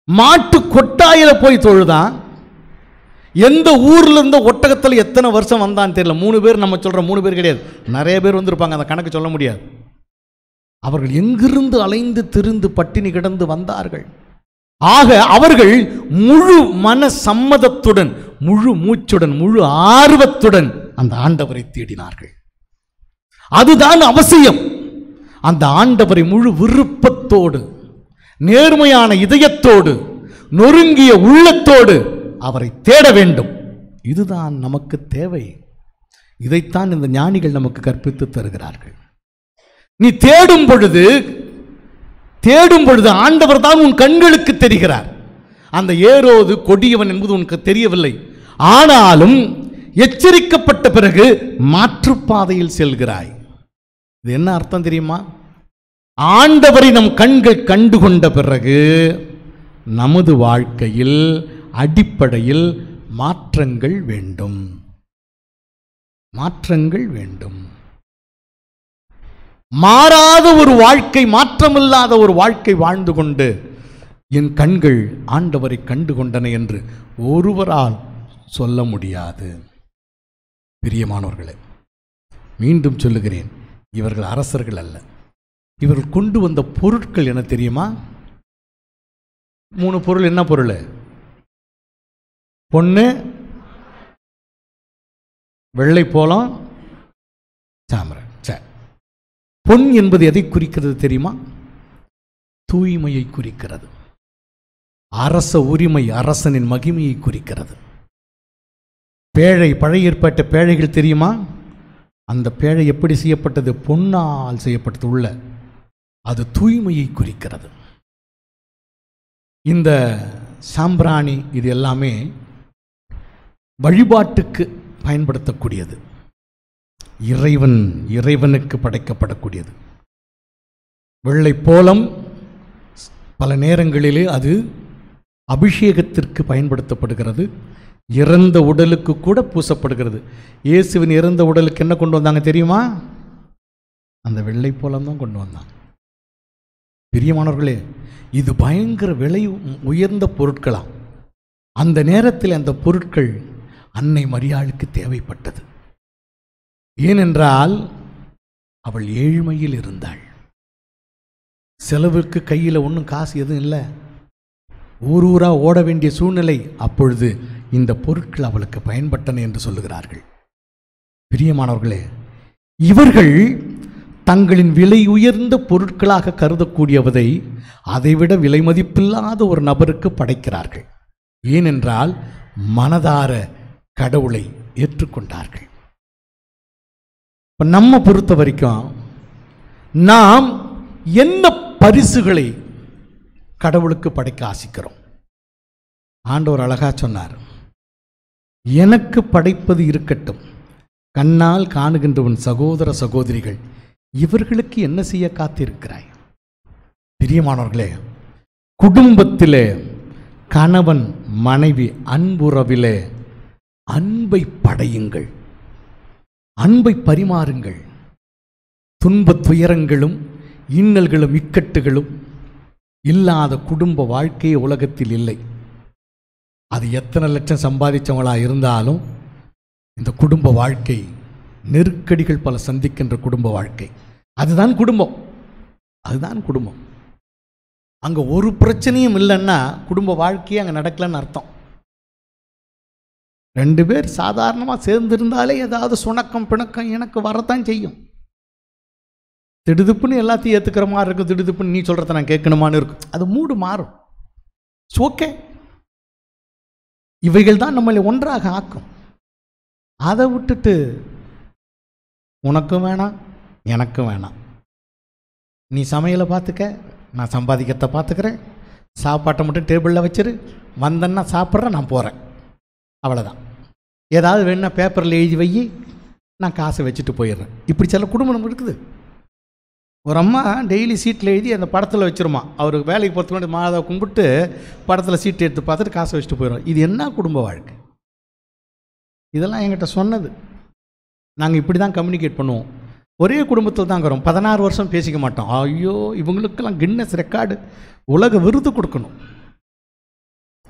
S3: மாட்டு கொட்டாயில போய் தொழுதான். எந்த ஊர்ல இருந்த ஒட்டகத்தில் எத்தனை வருஷம் வந்தான்னு தெரியல. 3 பேர், நம்ம சொல்ற 3 பேர் கிடையாது, நிறைய பேர் வந்திருப்பாங்க, அந்த கணக்கு சொல்ல முடியாது. அவர்கள் எங்கிருந்து அலைந்து திரிந்து பட்டினி கிடந்து வந்தார்கள். ஆக அவர்கள் முழு மன சம்மதத்துடன், முழு மூச்சுடன், முழு ஆர்வத்துடன் அந்த ஆண்டவரை தேடினார்கள். அதுதான் அவசியம். அந்த ஆண்டவரை முழு விருப்பத்தோடு, நேர்மையான இதயத்தோடு, நொறுங்கிய உள்ளத்தோடு அவரை தேட வேண்டும். இதுதான் நமக்கு தேவை. இதைத்தான் இந்த ஞானிகள் நமக்கு கற்பித்து தருகிறார்கள். நீ தேடும் பொழுது ஆண்டவர் தான் உன் கண்களுக்கு தெரிகிறார். அந்த ஏரோது கொடியவன் என்பது உனக்கு தெரியவில்லை. ஆனாலும் எச்சரிக்கப்பட்ட பிறகு மாற்றுப்பாதையில் செல்கிறாய். இது என்ன அர்த்தம் தெரியுமா? ஆண்டவரை நம் கண்கள் கண்டுகொண்ட பிறகு நமது வாழ்க்கையில் அடிப்படையில் மாற்றங்கள் வேண்டும். மாற்றங்கள் வேண்டும். மாறாத ஒரு வாழ்க்கை, மாற்றமில்லாத ஒரு வாழ்க்கை வாழ்ந்து கொண்டு என் கண்கள் ஆண்டவரை கண்டு கொண்டன என்று ஒருவரால் சொல்ல முடியாது. பிரியமானவர்களே, மீண்டும் சொல்லுகிறேன், இவர்கள் அரசர்கள் அல்ல. இவர்கள் கொண்டு வந்த பொருட்கள் என்ன தெரியுமா? 3 பொருள். என்ன பொருள்? பொண்ணு, வெள்ளை போலம், சாமரை. பொன் என்பது எதை குறிக்கிறது தெரியுமா? தூய்மையை குறிக்கிறது. அரச உரிமை, அரசனின் மகிமையை குறிக்கிறது. பேழை, பழைய ஏற்பட்ட பேழைகள் தெரியுமா? அந்த பேழை எப்படி செய்யப்பட்டது? பொன்னால் செய்யப்பட்டது. உள்ள அது தூய்மையை குறிக்கிறது. இந்த சாம்பிராணி இது எல்லாமே வழிபாட்டுக்கு பயன்படுத்தக்கூடியது. இறைவனுக்கு படைக்கப்படக்கூடியது. வெள்ளை போலம் பல நேரங்களிலே அது அபிஷேகத்திற்கு பயன்படுத்தப்படுகிறது. இறந்த உடலுக்கு கூட பூசப்படுகிறது. இயேசுவின் இறந்த உடலுக்கு என்ன கொண்டு வந்தாங்க தெரியுமா? அந்த வெள்ளை போலம் தான் கொண்டு வந்தாங்க. பிரியமானவர்களே, இது பயங்கர விலை உயர்ந்த பொருட்களாம். அந்த நேரத்தில் அந்த பொருட்கள் அன்னை மரியாளுக்கு தேவைப்பட்டது. ஏனென்றால் அவள் ஏழ்மையில் இருந்தாள். செலவுக்கு கையில் ஒன்றும் காசு எதுவும் இல்லை. ஊரா ஓட வேண்டிய சூழ்நிலை. அப்பொழுது இந்த பொருட்கள் அவளுக்கு பயன்பட்டன என்று சொல்லுகிறார்கள். பிரியமானவர்களே, இவர்கள் தங்களின் விலை உயர்ந்த பொருட்களாக கருதக்கூடியவதை அதைவிட விலை மதிப்பில்லாத ஒரு நபருக்கு படைக்கிறார்கள். ஏனென்றால் மனதார கடவுளை ஏற்றுக்கொண்டார்கள். இப்போ நம்ம பொறுத்த வரைக்கும் நாம் என்ன பரிசுகளை கடவுளுக்கு படைக்க ஆசிக்கிறோம்? ஆண்டவர் அழகா சொன்னார், எனக்கு படைப்பது இருக்கட்டும், கண்ணால் காணுகின்ற உன் சகோதர சகோதரிகள் இவர்களுக்கு என்ன செய்ய காத்திருக்கிறாய்? பிரியமானவர்களே, குடும்பத்திலே கணவன் மனைவி அன்புறவிலே அன்பை படையுங்கள், அன்பை பரிமாறுங்கள். துன்பத் துயரங்களும் இன்னல்களும் இக்கட்டுகளும் இல்லாத குடும்ப வாழ்க்கையே உலகத்தில் இல்லை. அது எத்தனை லட்சம் சம்பாதிச்சவங்களா இருந்தாலும் இந்த குடும்ப வாழ்க்கை நெருக்கடிகள் பல சந்திக்கின்ற குடும்ப வாழ்க்கை. அதுதான் குடும்பம், அதுதான் குடும்பம். அங்கே ஒரு பிரச்சனையும் இல்லைன்னா குடும்ப வாழ்க்கையே அங்கே நடக்கலன்னு அர்த்தம். 2 பேர் சாதாரணமாக சேர்ந்திருந்தாலே ஏதாவது சுணக்கம் பிணக்கம் எனக்கு வரத்தான் செய்யும். திடுதுப்புன்னு எல்லாத்தையும் ஏற்றுக்கிற மாதிரி இருக்கும், திடுதுப்புன்னு நீ சொல்கிறத நான் கேட்கணுமான்னு இருக்கும். அது மூடு மாறும். ஓகே, இவைகள் தான் நம்மளை ஒன்றாக ஆக்கும். அதை விட்டுட்டு உனக்கும் வேணாம் எனக்கும் வேணாம், நீ சமையலை பார்த்துக்க நான் சம்பாதிக்கிறத பார்த்துக்கிறேன், சாப்பாட்டை மட்டும் டேபிளில் வச்சிரு, வந்தேன்னா சாப்பிட்றேன் நான் போகிறேன், அவ்வளோதான். ஏதாவது வேணுன்னா பேப்பரில் எழுதி வை, நான் காசை வச்சுட்டு போயிடுறேன். இப்படி சில குடும்பம் இருக்குது. ஒரு அம்மா டெய்லி சீட்டில் எழுதி அந்த படத்தில் வச்சுருமா. அவர் வேலைக்கு போகிறதுக்கு முன்னாடி மாதா கும்பிட்டு படத்தில் சீட்டு எடுத்து பார்த்துட்டு காசை வச்சுட்டு போயிடும். இது என்ன குடும்ப வாழ்க்கை? இதெல்லாம் என்கிட்ட சொன்னது. நாங்கள் இப்படி தான் கம்யூனிகேட் பண்ணுவோம். ஒரே குடும்பத்தில் தான் இருக்கிறோம், 16 வருஷம் பேசிக்க மாட்டோம். ஐயோ, இவங்களுக்கெல்லாம் கின்னஸ் ரெக்கார்டு உலக விருது கொடுக்கணும்.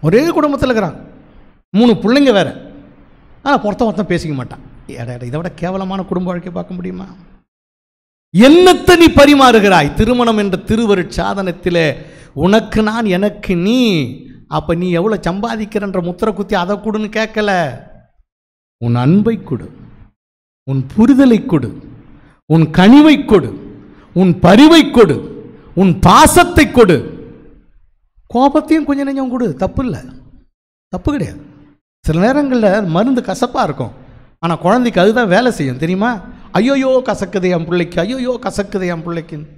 S3: ஒரே குடும்பத்தில் இருக்கிறாங்க, 3 பிள்ளைங்க வேறு, ஆனால் ஒருத்தன் பேசிக்க மாட்டான். இதை விட கேவலமான குடும்ப வாழ்க்கையை பார்க்க முடியுமா? என்னத்தை நீ பரிமாறுகிறாய்? திருமணம் என்ற திருவருட் சாதனத்திலே உனக்கு நான் எனக்கு நீ. அப்போ நீ எவ்வளோ சம்பாதிக்கிறன்ற முத்திரை குத்தி அதை கொடுன்னு கேட்கல. உன் அன்பை கொடு, உன் புரிதலை கொடு, உன் கனிவை கொடு, உன் பரிவை கொடு, உன் பாசத்தை கொடு. கோபத்தையும் கொஞ்சம் நெஞ்சம் கொடு, தப்பு இல்லை, தப்பு கிடையாது. சில நேரங்களில் மருந்து கசப்பாக இருக்கும், ஆனால் குழந்தைக்கு அதுதான் வேலை செய்யும் தெரியுமா? ஐயோயோ கசக்குது என் பிள்ளைக்கு, ஐயோயோ கசக்குது என் பிள்ளைக்குன்னு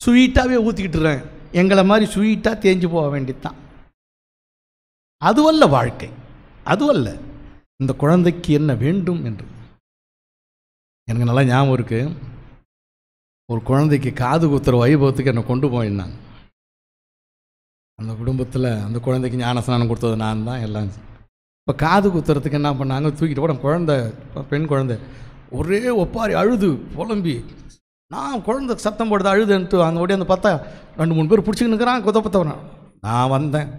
S3: ஸ்வீட்டாகவே ஊற்றிக்கிட்டுறேன். எங்களை மாதிரி ஸ்வீட்டாக தேஞ்சு போக வேண்டியதுதான். அதுவல்ல வாழ்க்கை, அதுவல்ல. இந்த குழந்தைக்கு என்ன வேண்டும் என்று எனக்கு நல்லா ஞாபகம் இருக்கு. ஒரு குழந்தைக்கு காது குத்துற வைபவத்துக்கு என்னை கொண்டு போயிருந்தாங்க. அந்த குடும்பத்தில் அந்த குழந்தைக்கு ஞானஸ்நானம் கொடுத்தது நான் தான் எல்லாம். இப்போ காது குத்துறதுக்கு என்ன பண்ணாங்க, தூக்கிட்டு போட குழந்தை, பெண் குழந்தை ஒரே ஒப்பாரி அழுது புலம்பி, நான் குழந்தை சத்தம் போடுது அழுதுன்ட்டு அங்கே ஓடி அந்த பார்த்தா 2-3 பேர் பிடிச்சிக்கின்னு இருக்கிறான், குத்தப்பத்தவன். நான் வந்தேன்,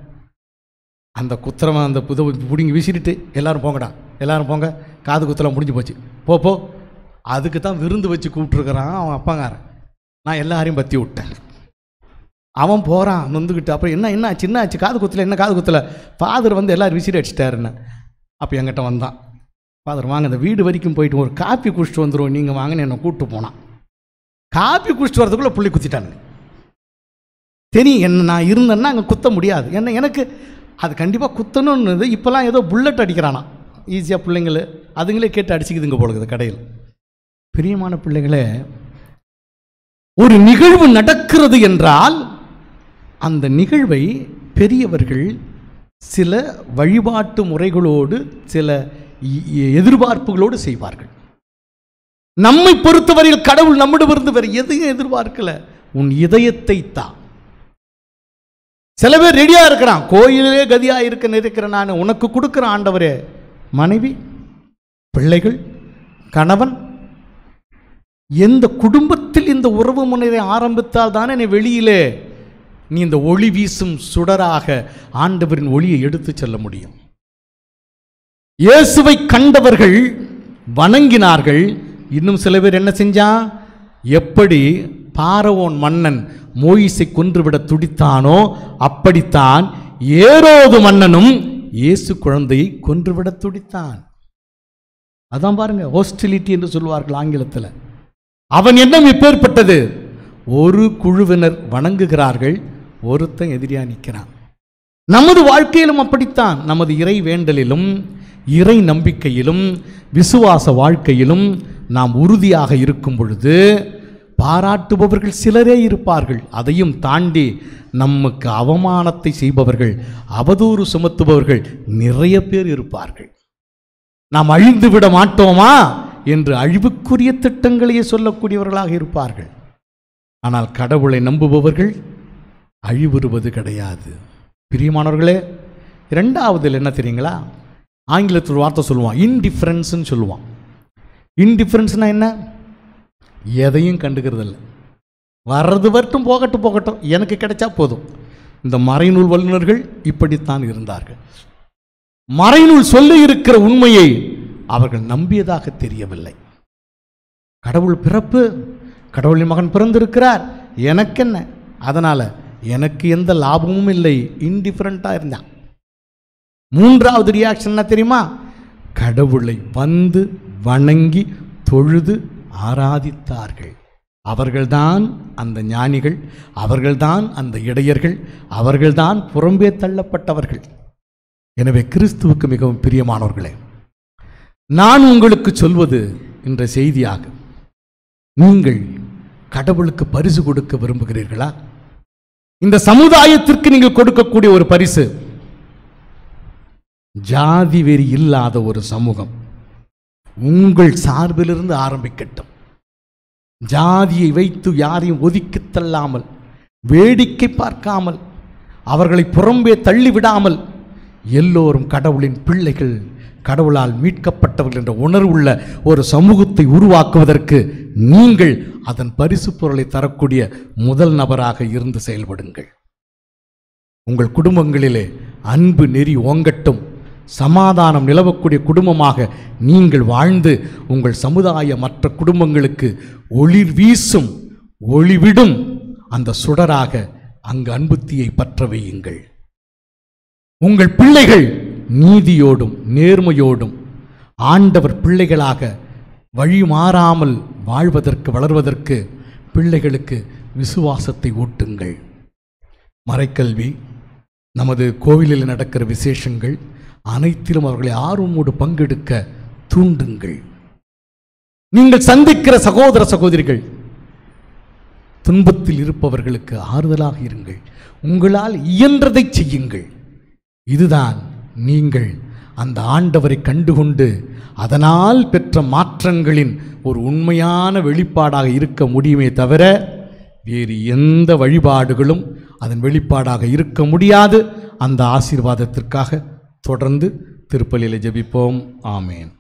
S3: அந்த குத்துறவன் அந்த புதை பிடிங்கி வீசிட்டு எல்லோரும் போங்கடா, எல்லோரும் போங்க, காது குத்தலாம் முடிஞ்சு போச்சு, போ. அதுக்கு தான் விருந்து வச்சு கூப்பிட்ருக்கிறான் அவன் அப்பங்காரன். நான் எல்லாரையும் பற்றி விட்டேன். அவன் போகிறான் நொந்துக்கிட்டு. அப்புறம் என்ன சின்ன ஆச்சு, காது குத்தலை, என்ன காது குத்தலை? ஃபாதர் வந்து எல்லோரும் விசிறி அடிச்சிட்டாருன்னு. அப்போ என்கிட்ட வந்தான், ஃபாதர் வாங்க இந்த வீடு வரைக்கும் போயிட்டு ஒரு காப்பி குடிச்சிட்டு வந்துடும், நீங்கள் வாங்கன்னு என்னை கூப்பிட்டு போனான். காப்பி குடிச்சிட்டு வரதுக்குள்ளே புள்ளி குத்திட்டானுங்க. தெரியும் என்ன நான் இருந்தேன்னா அங்கே குத்த முடியாது, என்ன எனக்கு அது கண்டிப்பாக குத்தணும்னு. இப்போல்லாம் ஏதோ புல்லட் அடிக்கிறானா ஈஸியாக பிள்ளைங்களு, அதுங்களே கேட்டு அடிச்சுக்குதுங்க போலுக்குது கடையில். பிரியமான பிள்ளைகளே, ஒரு நிகழ்வு நடக்கிறது என்றால் அந்த நிகழ்வை பெரியவர்கள் சில வழிபாட்டு முறைகளோடு சில எதிர்பார்ப்புகளோடு செய்வார்கள். நம்மை பொறுத்தவரையில் கடவுள் நம்மிடமிருந்து வேறு எதையும் எதிர்பார்க்கல, உன் இதயத்தை தான். சில பேர் ரெடியா இருக்கிறான், கோயிலே கதியா இருக்கிற நான் உனக்கு கொடுக்கிற ஆண்டவரே மனைவி, பிள்ளைகள், கணவன். எந்த குடும்பத்தில் இந்த உறவு முறையை ஆரம்பித்தால் தானே நீ வெளியிலே நீ இந்த ஒளி வீசும் சுடராக ஆண்டவரின் ஒளியை எடுத்து செல்ல முடியும். இயேசுவை கண்டவர்கள் வணங்கினார்கள். இன்னும் சில பேர் என்ன செஞ்சான்? எப்படி பாரவோன் மன்னன் மோயிசை கொன்றுவிட துடித்தானோ அப்படித்தான் ஏரோது மன்னனும் இயேசு குழந்தையை கொன்றுவிட துடித்தான். அதான் பாருங்க, ஹோஸ்டிலிட்டி என்று சொல்வார்கள் ஆங்கிலத்தில். அவன் எண்ணம் எப்பேற்பட்டது? ஒரு குழுவினர் வணங்குகிறார்கள், ஒருத்தன் எதிரியா நிற்கிறான். நமது வாழ்க்கையிலும் அப்படித்தான். நமது இறை வேண்டலிலும் இறை நம்பிக்கையிலும் விசுவாச வாழ்க்கையிலும் நாம் உறுதியாக இருக்கும் பொழுது பாராட்டுபவர்கள் சிலரே இருப்பார்கள். அதையும் தாண்டி நமக்கு அவமானத்தை செய்பவர்கள், அவதூறு சுமத்துபவர்கள் நிறைய பேர் இருப்பார்கள். நாம் அழிந்து விட மாட்டோமா என்று அழிவுக்குரிய திட்டங்களையே சொல்லக்கூடியவர்களாக இருப்பார்கள். ஆனால் கடவுளை நம்புபவர்கள் அழிவுறுவது கிடையாது. பிரியமானவர்களே, இரண்டாவதில் என்ன தெரியுங்களா? ஆங்கிலத்தில் ஒரு வார்த்தை சொல்லுவான், இன்டிஃபரன்ஸ்ன்னு சொல்லுவான். இன்டிஃபரன்ஸ்னா என்ன? எதையும் கண்டுக்கிறது இல்லை. வர்றது வரட்டும், போகட்டும், எனக்கு கிடைச்சா போதும். இந்த மறைநூல் வல்லுநர்கள் இப்படித்தான் இருந்தார்கள். மறைநூல் சொல்லி இருக்கிற உண்மையை அவர்கள் நம்பியதாக தெரியவில்லை. கடவுள் பிறப்பு, கடவுளின் மகன் பிறந்திருக்கிறார், எனக்கென்ன, அதனால் எனக்கு எந்த லாபமும் இல்லை, இன்டிஃபரண்ட்டாக இருந்தான். மூன்றாவது ரியாக்ஷன் என்ன தெரியுமா? கடவுளை வந்து வணங்கி தொழுது ஆராதித்தார்கள். அவர்கள்தான் அந்த ஞானிகள், அவர்கள்தான் அந்த இடையர்கள், அவர்கள்தான் புறம்பே தள்ளப்பட்டவர்கள். எனவே கிறிஸ்துவுக்கு மிகவும் பிரியமானவர்களே, நான் உங்களுக்கு சொல்வது என்ற செய்தியாக, நீங்கள் கடவுளுக்கு பரிசு கொடுக்க விரும்புகிறீர்களா? இந்த சமுதாயத்திற்கு நீங்கள் கொடுக்கக்கூடிய ஒரு பரிசு, ஜாதி வெறி இல்லாத ஒரு சமூகம். உங்கள் சார்பிலிருந்து ஆரம்பிக்கட்டும். ஜாதியை வைத்து யாரையும் ஒதுக்கி தள்ளாமல், வேடிக்கை பார்க்காமல், அவர்களை புறம்பே தள்ளிவிடாமல், எல்லோரும் கடவுளின் பிள்ளைகள், கடவுளால் மீட்கப்பட்டவர்கள் என்ற உணர்வுள்ள ஒரு சமூகத்தை உருவாக்குவதற்கு நீங்கள் அதன் பரிசு பொருளை தரக்கூடிய முதல் நபராக இருந்து செயல்படுங்கள். உங்கள் குடும்பங்களிலே அன்பு நெறி ஓங்கட்டும், சமாதானம் நிலவக்கூடிய குடும்பமாக நீங்கள் வாழ்ந்து உங்கள் சமுதாய மற்ற குடும்பங்களுக்கு ஒளிர் வீசும், ஒளிவிடும் அந்த சுடராக அங்கு அன்புத்தியை பற்ற வையுங்கள். உங்கள் பிள்ளைகள் நீதியோடும் நேர்மையோடும் ஆண்டவர் பிள்ளைகளாக வழி மாறாமல் வாழ்வதற்கு, வளர்வதற்கு பிள்ளைகளுக்கு விசுவாசத்தை ஊட்டுங்கள். மறைக்கல்வி, நமது கோவிலில் நடக்கிற விசேஷங்கள் அனைத்திலும் அவர்களை ஆர்வமோடு பங்கெடுக்க தூண்டுங்கள். நீங்கள் சந்திக்கிற சகோதர சகோதரிகள் துன்பத்தில் இருப்பவர்களுக்கு ஆறுதலாக இருங்கள். உங்களால் இயன்றதை செய்யுங்கள். இதுதான் நீங்கள் அந்த ஆண்டவரை கண்டுகொண்டு அதனால் பெற்ற மாற்றங்களின் ஒரு உண்மையான வெளிப்பாடாக இருக்க முடியுமே தவிர வேறு எந்த வழிபாடுகளும் அதன் வெளிப்பாடாக இருக்க முடியாது. அந்த ஆசீர்வாதத்திற்காக தொடர்ந்து திருப்பலியிலே ஜெபிப்போம். ஆமேன்.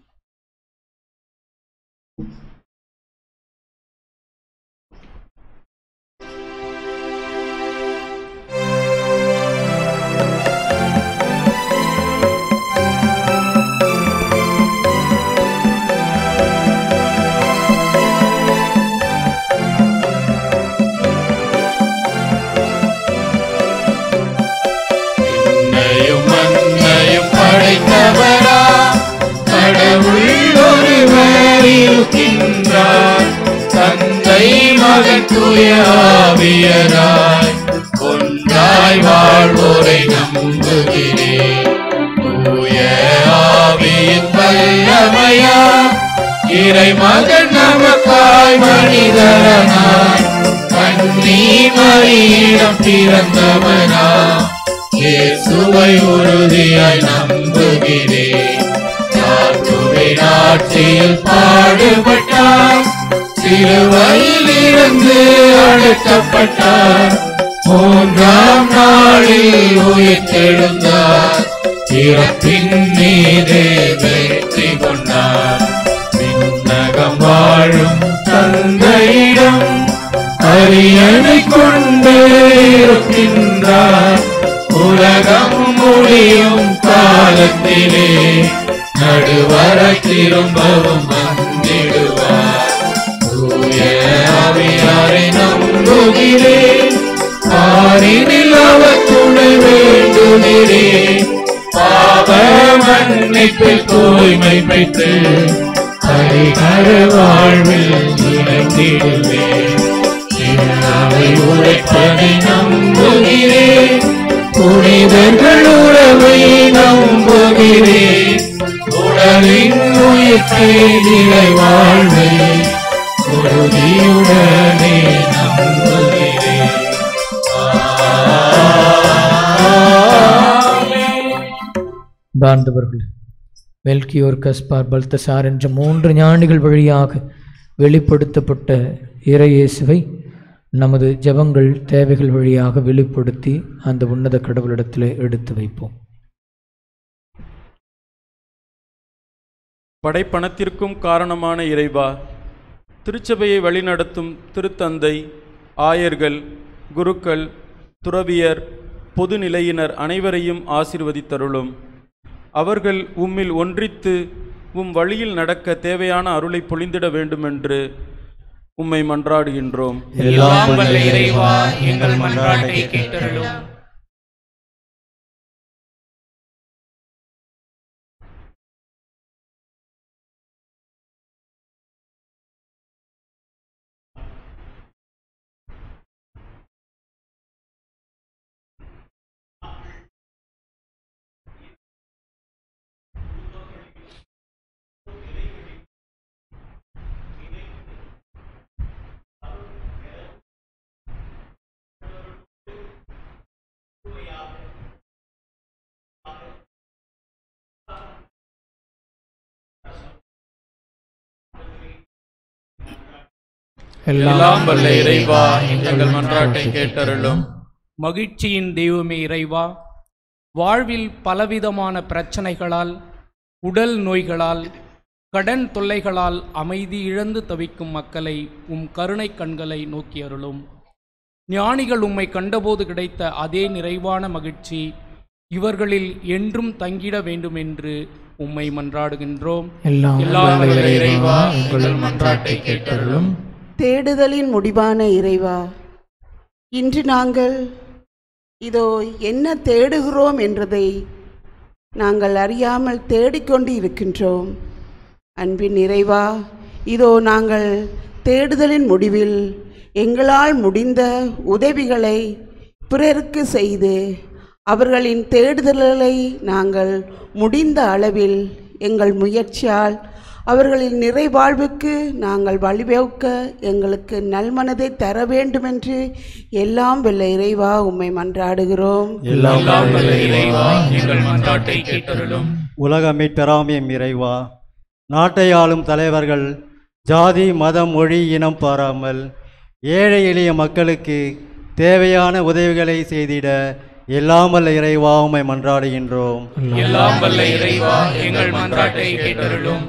S1: தந்தை மகன் தூய ஆவியராய் ஒன்றாய் வாழ்வோரை நம்புகிறேன். தூய ஆவியின் வல்லமையா இறை மகன் நமக்காய் மனிதனாய் கன்னி மரியிடம் பிறந்தவனா இயேசுவை உறுதியாய் நம்புகிறேன். ஆட்சியில் பாடுபட்டார், சிலுவையில் இருந்து அழைக்கப்பட்டார், மூன்றாம் நாளில் உயிர்த்தெழுந்தார், இறப்பின் மீதே வெற்றி கொண்டார். விண்ணகம் வாழும் தந்தையிடம் அரியணை கொண்டு இருக்கின்றார். உலகம் முடியும் காலத்திலே நடுவரை திரும்பவும் வந்திடுவார். தூய ஆவியாரை நம்புகிறேன், பாரினில் அவர் துணை வேண்டுகிறேன். பாவ மன்னிப்பில் தூய்மை பெற்று பரிகார வாழ்வில் இணைந்திடுவேன். அவை உரைப்பதை நம்புகிறேன், புனிதர்கள் உறவை நம்புகிறேன். உடலின் உயிர்ப்பை நிலை வாழ்வை உறுதியுடனே நம்புகிறேன்.
S2: ஆண்டவர்கள் மெல்கியோர், கஸ்பார், பல்தசார் என்ற 3 ஞானிகள் வழியாக வெளிப்படுத்தப்பட்ட இறையேசுவை நமது ஜெபங்கள், தேவைகள் வழியாக வெளிப்படுத்தி அந்த உன்னத கடவுளிடத்தில் எடுத்து வைப்போம்.
S8: படைப்பணத்திற்கும் காரணமான இறைவா, திருச்சபையை வழிநடத்தும் திருத்தந்தை, ஆயர்கள், குருக்கள், துறவியர், பொதுநிலையினர் அனைவரையும் ஆசீர்வதித்தருளும். அவர்கள் உம்மில் ஒன்றித்து உம் வழியில் நடக்க தேவையான அருளை பொழிந்திட வேண்டுமென்று உம்மை மன்றாடுகின்றோம்.
S1: எல்லாம் வல்ல இறைவா, எங்கள் மன்றாட்டை கேட்டருளும்.
S8: எல்லாம் வல்ல இறைவா, எங்கள் மன்றாட்டை கேட்டருளும்.
S9: மகிழ்ச்சியின் தெய்வமே இறைவா, வாழ்வில் பலவிதமான பிரச்சனைகளால், உடல் நோய்களால், கடன் தொல்லைகளால் அமைதி இழந்து தவிக்கும் மக்களை உம் கருணை கண்களை நோக்கி அருளும். ஞானிகள் உம்மை கண்டபோது கிடைத்த அதே நிறைவான மகிழ்ச்சி இவர்களில் என்றும் தங்கிட வேண்டும் என்று உம்மை மன்றாடுகின்றோம்.
S2: எல்லாம்
S1: வல்ல இறைவா, எங்கள் மன்றாட்டை கேட்டருளும்.
S7: தேடுதலின் முடிவான இறைவா, இன்று நாங்கள் இதோ என்ன தேடுகிறோம் என்றதை நாங்கள் அறியாமல் தேடிக்கொண்டு இருக்கின்றோம். அன்பின் இறைவா, இதோ நாங்கள் தேடுதலின் முடிவில் எங்களால் முடிந்த உதவிகளை பிறருக்கு செய்து அவர்களின் தேடுதல்களை நாங்கள் முடிந்த அளவில் எங்கள் முயற்சியால் அவர்களின் நிறைவாழ்வுக்கு நாங்கள் வழிவகுக்க எங்களுக்கு நல்மனதை தர வேண்டுமென்று எல்லாம் வல்ல இறைவா உம்மை மன்றாடுகிறோம்.
S1: எல்லாம் வல்ல இறைவா, எங்கள் மன்றாட்டை கேட்டருளும்.
S10: உலக மீட்பெறாமையும் இறைவா, நாட்டை ஆளும் தலைவர்கள் ஜாதி மதம் மொழி இனம் பாராமல் ஏழை எளிய மக்களுக்கு தேவையான உதவிகளை செய்திட எல்லாம் வல்ல இறைவா உம்மை மன்றாடுகின்றோம்.
S1: எல்லாம் வல்ல இறைவா, எங்கள் மன்றாட்டை கேட்டருளும்.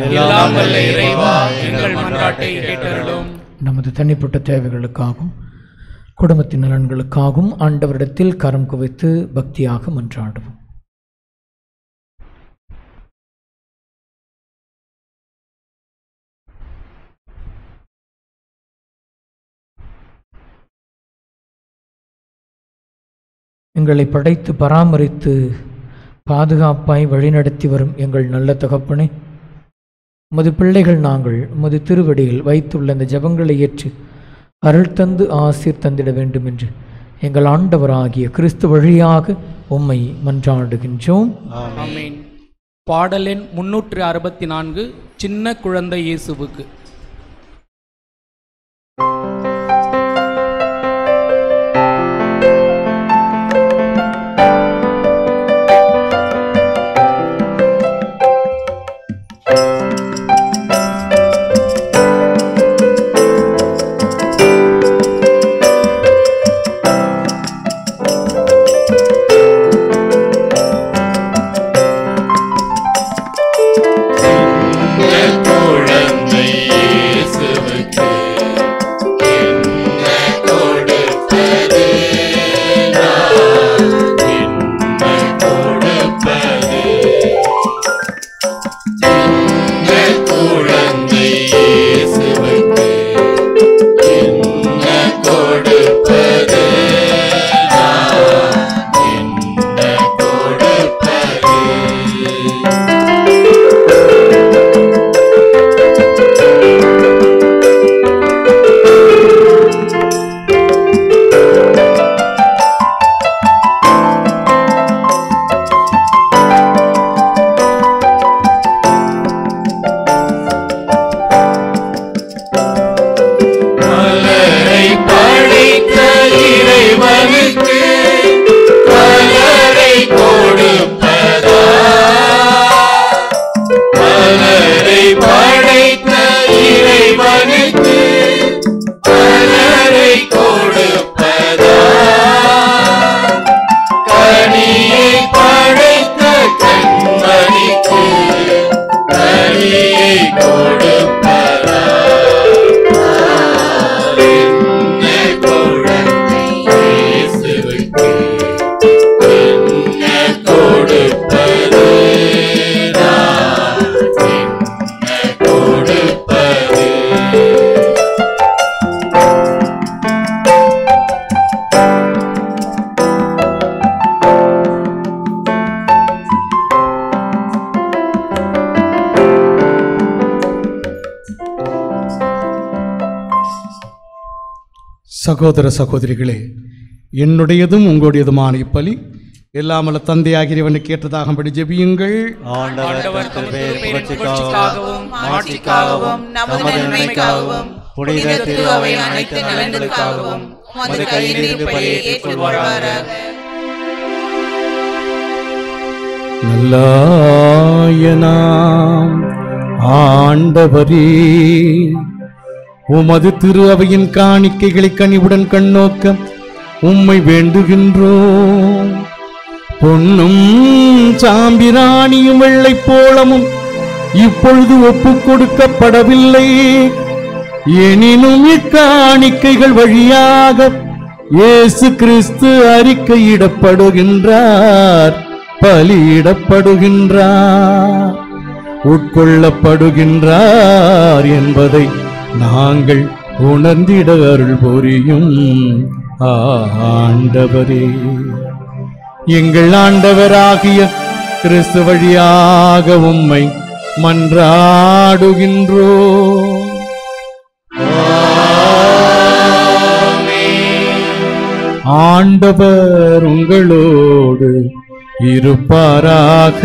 S1: எல்லாம் வல்ல இறைவா, எங்கள் மன்றாட்டை கேட்டருளும்.
S2: நமது தனிப்பட்ட தேவைகளுக்காகவும் குடும்பத்தின் நலன்களுக்காகவும் ஆண்டவரிடத்தில் கரம் குவித்து பக்தியாக மன்றாடுவோம். எங்களை படைத்து பராமரித்து பாதுகாப்பாய் வழிநடத்தி வரும் எங்கள் நல்ல தகப்பனே, உமது பிள்ளைகள் நாங்கள் உமது திருவடியில் வைத்துள்ள இந்த ஜெபங்களை ஏற்று அருள் தந்து ஆசீர் தந்திட வேண்டும் என்று எங்கள் ஆண்டவராகிய கிறிஸ்து வழியாக உம்மை மன்றாடுகின்றோம்.
S9: ஆமென். பாடல் எண் 364, சின்ன குழந்தை இயேசுவுக்கு.
S1: குழந்தை
S3: சகோதர சகோதரிகளே, என்னுடையதும் உங்களுடையதுமான இப்பலி எல்லாமல்ல தந்தையாகிறவனுக்கு ஏற்றதாகும்படி ஜெபியுங்கள்.
S10: ஆண்டவர் திருப்பெயர் புகழ்ச்சிக்காகவும் ஆட்சிக்காகவும் நமது நன்மைக்காகவும் புனித திருஅவையின் அனைத்து நலன்களுக்காகவும் உமது கையிலிருந்து பலியை ஏற்றுக்கொள்வாராக.
S3: நல்லாயனாம் ஆண்டவரே, உமது திரு அவையின் காணிக்கைகளை கனிவுடன் கண்ணோக்க உம்மை வேண்டுகின்றோம். பொன்னும் சாம்பிராணியும் வெள்ளை போலமும் இப்பொழுது ஒப்புக் கொடுக்கப்படவில்லை. எனினும் இக்காணிக்கைகள் வழியாக இயேசு கிறிஸ்து அறிக்கையிடப்படுகின்றார், பலியிடப்படுகின்றார், உட்கொள்ளப்படுகின்றார் என்பதை நாங்கள் உணர்ந்திட அருள் புரியும் ஆண்டவரே. எங்கள் ஆண்டவராகிய கிறிஸ்து வழியாக உம்மை மன்றாடுகின்றோம். ஆண்டவர் உங்களோடு இருப்பாராக.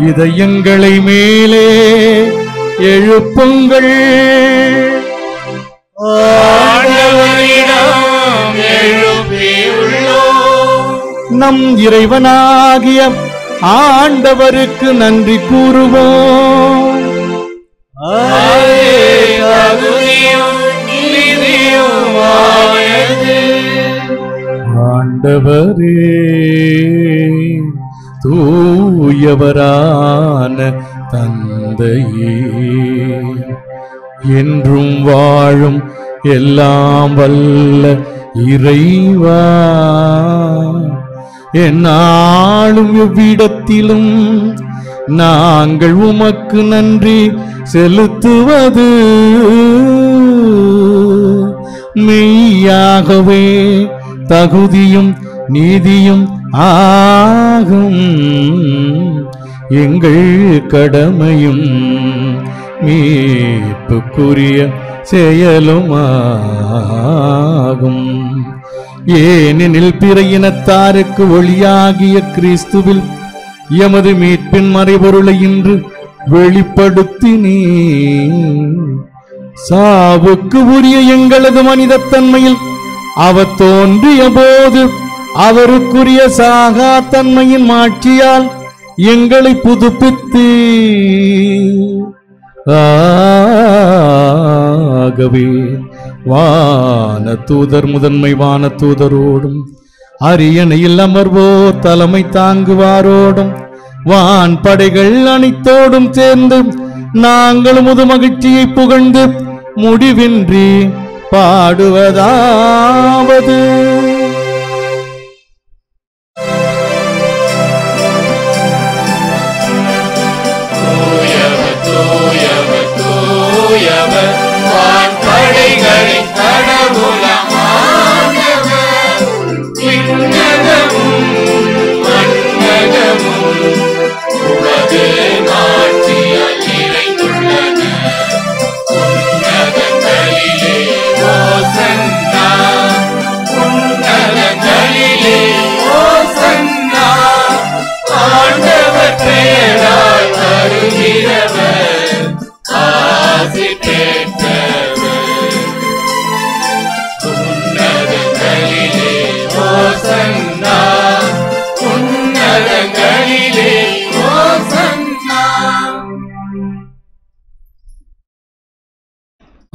S3: இதயங்களை மேலே எழுப்புங்கள். நம் இறைவனாகிய ஆண்டவருக்கு நன்றி கூறுவோம். ஆண்டவரே, தூயவரான தந்தையே, என்றும் வாழும் எல்லாம் வல்ல இறைவா, எந்நாளும் எவ்விடத்திலும் நாங்கள் உமக்கு நன்றி செலுத்துவது மெய்யாகவே தகுதியும் நீதியும் ஆகும். எங்கள் கடமையும் மீட்புக்குரிய செயலுமாகும். ஏனெனில் பிற இனத்தாருக்கு ஒளியாகிய கிறிஸ்துவில் எமது மீட்பின் மறைபொருளை இன்று வெளிப்படுத்தினீ. சாவுக்கு உரிய எங்களது மனிதத்தன்மையில் அவர் தோன்றிய போது அவருக்குரிய சாகாத்தன்மையின் மாட்சியால் எங்களை புதுப்பித்து ஆகவே வான தூதர் முதன்மை வான தூதரோடும் அரியணையில் அமர்வோர் தலைமை தாங்குவாரோடும் வான் படைகள் அனைத்தோடும் சேர்ந்து நாங்கள் முது மகிழ்ச்சியை புகழ்ந்து முடிவின்றி பாடுவதாவது.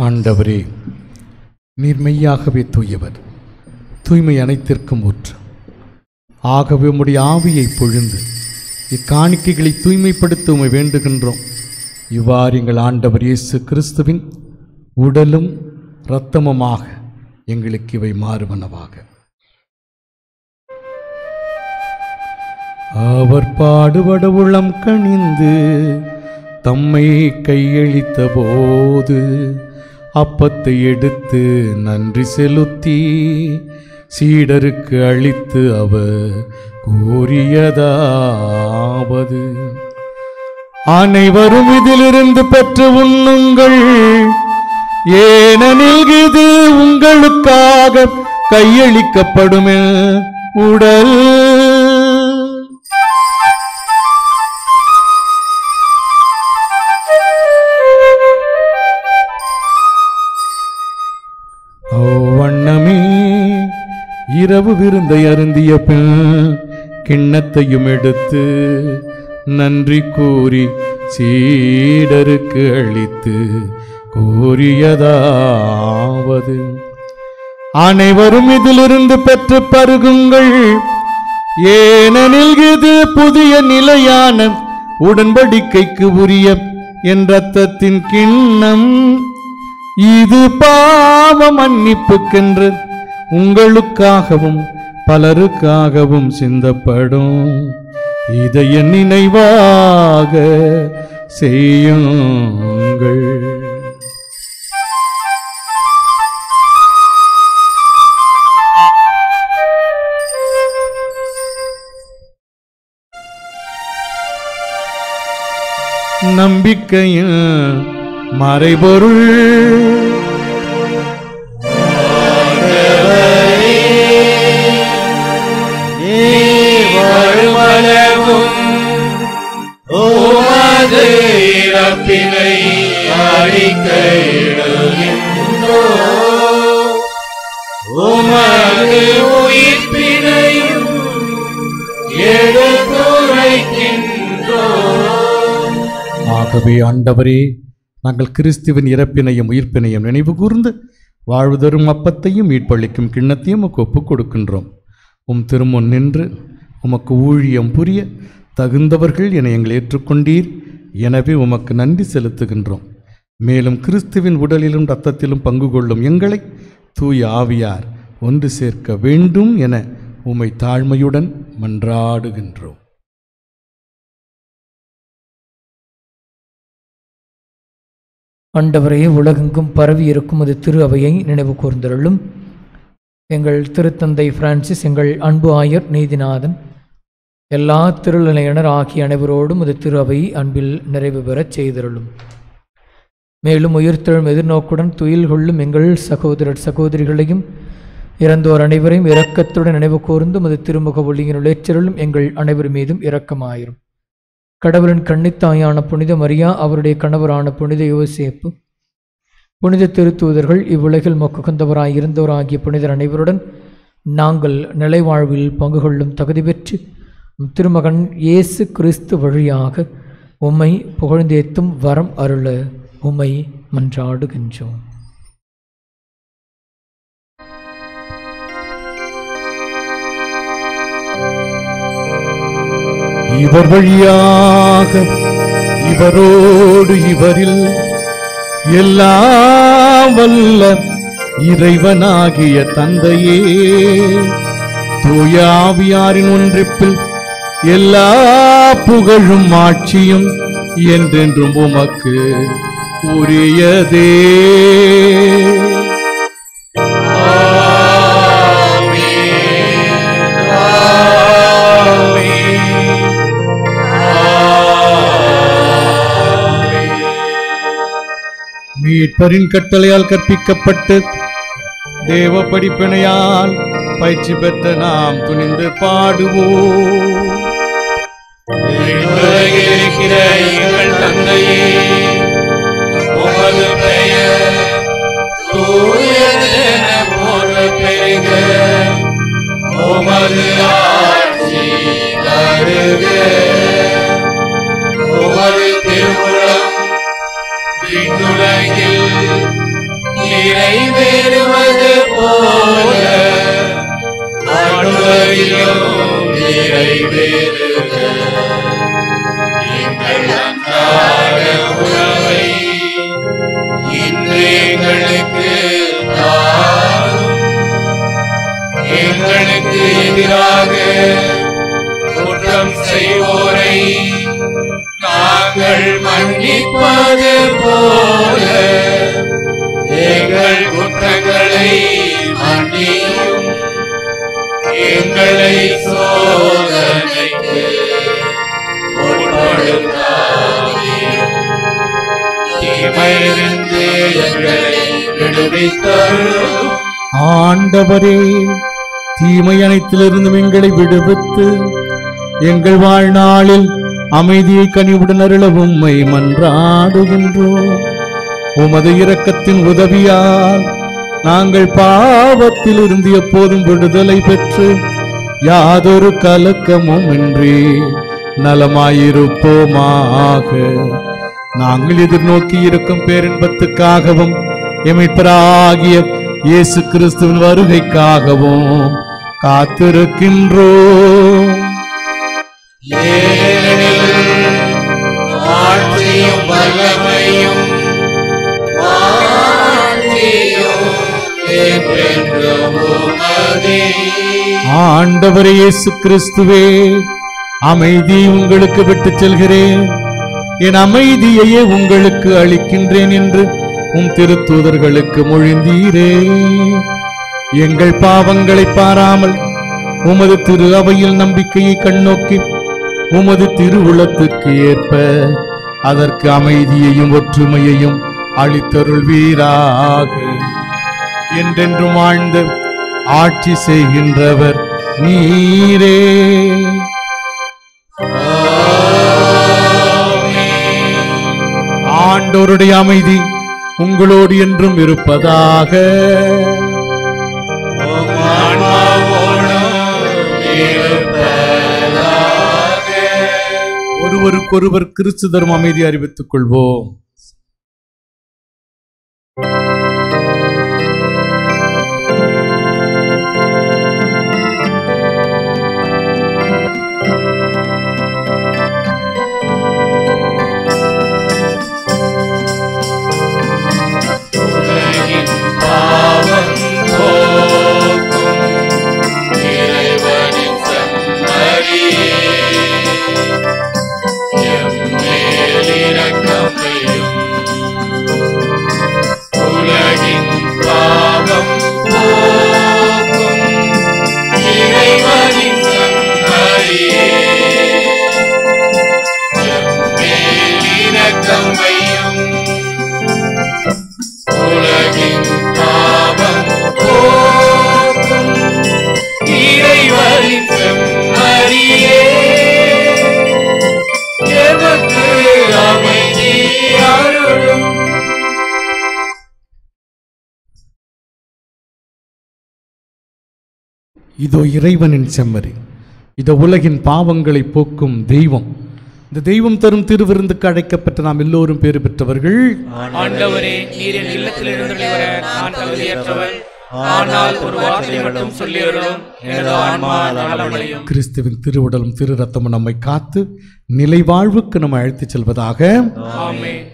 S3: ஆண்டவரே, நீர் மெய்யாகவே தூயவர், தூய்மை அனைத்திற்கும் ஊற்று. ஆகவே உம்முடைய ஆவியை பொழிந்து இக்காணிக்கைகளை தூய்மைப்படுத்த உம்மை வேண்டுகின்றோம். இவ்வாறு எங்கள் ஆண்டவர் இயேசு கிறிஸ்துவின் உடலும் இரத்தமுமாக எங்களுக்கு இவை மாறுவனவாக. அவர் பாடுபட உளம் கனிந்து தம்மை கையளித்த போது அப்பத்தை எடுத்து நன்றி செலுத்தி சீடருக்கு அளித்து அவர் கூறியதாவது: அனைவரும் இதிலிருந்து பெற்று உண்ணுங்கள், ஏனெனில் இது உங்களுக்காக கையளிக்கப்படும் உடல். அவ்வண்ணமே இரவு விருந்தை அருந்திய பின் கிண்ணத்தையும் எடுத்து நன்றி கூறி சீடருக்கு அளித்து கூறியதாவது, அனைவரும் இதிலிருந்து பெற்று பருகுங்கள், ஏனெனில் இது புதிய நிலையான உடன்படிக்கைக்கு உரிய என் இரத்தத்தின் கிண்ணம். இது பாவ மன்னிப்புக்கென்று உங்களுக்காகவும் பலருக்காகவும் சிந்தப்படும். இதை என் நினைவாக செய்யுங்கள். நம்பிக்கையின் மறைபொருள்.
S1: உமது இறப்பினை அறிக்கையிடுகின்றோம், உமது உயிர்ப்பினையும் எடுத்துரைக்கின்றோம்.
S3: ஆகவே ஆண்டவரே, நாங்கள் கிறிஸ்துவின் இறப்பினையும் உயிர்ப்பினையும் நினைவு கூர்ந்து வாழ்வு தரும் அப்பத்தையும் மீட்பளிக்கும் கிண்ணத்தையும் உமக்கு ஒப்புக் கொடுக்கின்றோம். உம் திருமுன் நின்று உமக்கு ஊழியம் புரிய தகுந்தவர்கள் என எங்களை ஏற்றுக்கொண்டீர். எனவே உமக்கு நன்றி செலுத்துகின்றோம். மேலும் கிறிஸ்துவின் உடலிலும் இரத்தத்திலும் பங்கு கொள்ளும் எங்களை தூய ஆவியார் ஒன்று சேர்க்க வேண்டும் என உம்மை தாழ்மையுடன் மன்றாடுகின்றோம்.
S2: ஆண்டவரே, உலகெங்கும் பரவி இருக்கும் அது திரு அவையை நினைவு கூர்ந்தருளும். எங்கள் திருத்தந்தை பிரான்சிஸ், எங்கள் அன்பு ஆயர் நீதிநாதன், எல்லா திருநிலையினர் ஆகிய அனைவரோடும் அது திரு அவை அன்பில் நிறைவு பெறச் செய்தருளும். மேலும் உயிர்த்தெழும் எதிர்நோக்குடன் துயில் கொள்ளும் எங்கள் சகோதரர் சகோதரிகளையும் இறந்தோர் அனைவரையும் இரக்கத்துடன் நினைவு கூர்ந்து அது திருமுக ஒளியின் உழைச்சருளும் எங்கள் அனைவர் மீதும் இரக்கமாயிரும். கடவுளின் கன்னித்தாயான புனித மரியா, அவருடைய கணவரான புனித யோசேப்பு, புனித திருத்தூதர்கள், இவ்வுலகில் மொக்குகந்தவராய் இருந்தோர் ஆகிய புனிதர் அனைவருடன் நாங்கள் நிலைவாழ்வில் பங்கு கொள்ளும் தகுதி பெற்று திருமகன் இயேசு கிறிஸ்து வழியாக உம்மை புகழ்ந்தேத்தும் வரம் அருள உம்மை மன்றாடுகின்றோம்.
S3: இவர் வழியாக இவரோடு இவரில் எல்லாம் வல்ல இறைவனாகிய தந்தையே, தூய ஆவியாரின் ஒன்றிப்பில் எல்லா புகழும் ஆட்சியும் என்றென்றும் உமக்கு உரியதே. மீட்பரின் கட்டளையால் கற்பிக்கப்பட்டு தேவ படிப்பினையால் பயிற்சி பெற்ற நாம் துணிந்து பாடுவோம்.
S1: இருக்கிற எங்கள் தந்தையே, உமது பெயர் தூயதென போற்ற பெருக, உமது ஆட்சி வருக, உமது திருவுளம் விண்ணுலகில் நிறைவேறுவது போல மண்ணுலகிலும் நிறைவேறுக. எங்கள் அன்றாட உணவை இன்று எங்களுக்கு தாரும். எங்களுக்கு எதிராக குற்றம் செய்வோரை நாங்கள் மன்னிப்பது போல எங்கள் குற்றங்களை மன்னியும். எங்களை சோதனைக்கு உட்படுத்தாதேயும், தீமையிலிருந்து எங்களை விடுவித்தருளும்.
S3: ஆண்டவரே, தீமை அனைத்திலிருந்தும் எங்களை விடுவித்து எங்கள் வாழ்நாளில் அமைதியை கனிவுடன் அருள உம்மை மன்றாடுகின்றோம். உமது இரக்கத்தின் உதவியால் நாங்கள் பாவத்தில் இருந்து எப்போதும் விடுதலை பெற்று யாதொரு கலக்கமும் இன்றி நலமாயிருப்போமாக. நாங்கள் எதிர்நோக்கி இருக்கும் பேரின்பத்துக்காகவும் எமைப்பராகிய இயேசு கிறிஸ்துவின் வருகைக்காகவும் காத்திருக்கின்றோம்.
S1: ஆட்சியும் வல்லமையும் மாட்சியும் என்றென்றும் உமதே.
S3: ஆண்டவரே இயேசு கிறிஸ்துவே, அமைதி உங்களுக்கு விட்டுச் செல்கிறேன், என் அமைதியையே உங்களுக்கு அளிக்கின்றேன் என்று உம் திருத்தூதர்களுக்கு மொழிந்தீரே. எங்கள் பாவங்களை பாராமல் உமது திரு அவையில் நம்பிக்கையை கண்ணோக்கி உமது திருவுளத்துக்கு ஏற்ப அதற்கு அமைதியையும் ஒற்றுமையையும் அளித்தருள்வீராக. என்றென்றும் வாழ்ந்து ஆட்சி செய்கின்றவர் நீரே. ஆண்டோருடைய அமைதி உங்களோடு என்றும் இருப்பதாக. ஒருவருக்கொருவர் கிறிஸ்து தரும் அமைதி அறிவித்துக் கொள்வோம். இதோ இறைவனின் செம்மறி, இதோ உலகின் பாவங்களை போக்கும் தெய்வம். இந்த தெய்வம் தரும் திருவிருந்துக்கு அழைக்கப்பட்ட நாம் எல்லோரும் பேறு பெற்றவர்கள்.
S9: ஆண்டவரே, நீர் என் இல்லத்தில் எழுந்தருளி வர நான் தகுதியற்றவன். ஆனால் ஒரு வார்த்தை மட்டும் சொல்லியருளும், எனது ஆன்மா நலமடையும்.
S3: கிறிஸ்துவின் திருவுடலும் திரு ரத்தமும் நம்மை காத்து நிலை வாழ்வுக்கு நம்மை அழைத்துச் செல்வதாக.
S9: ஆமென்.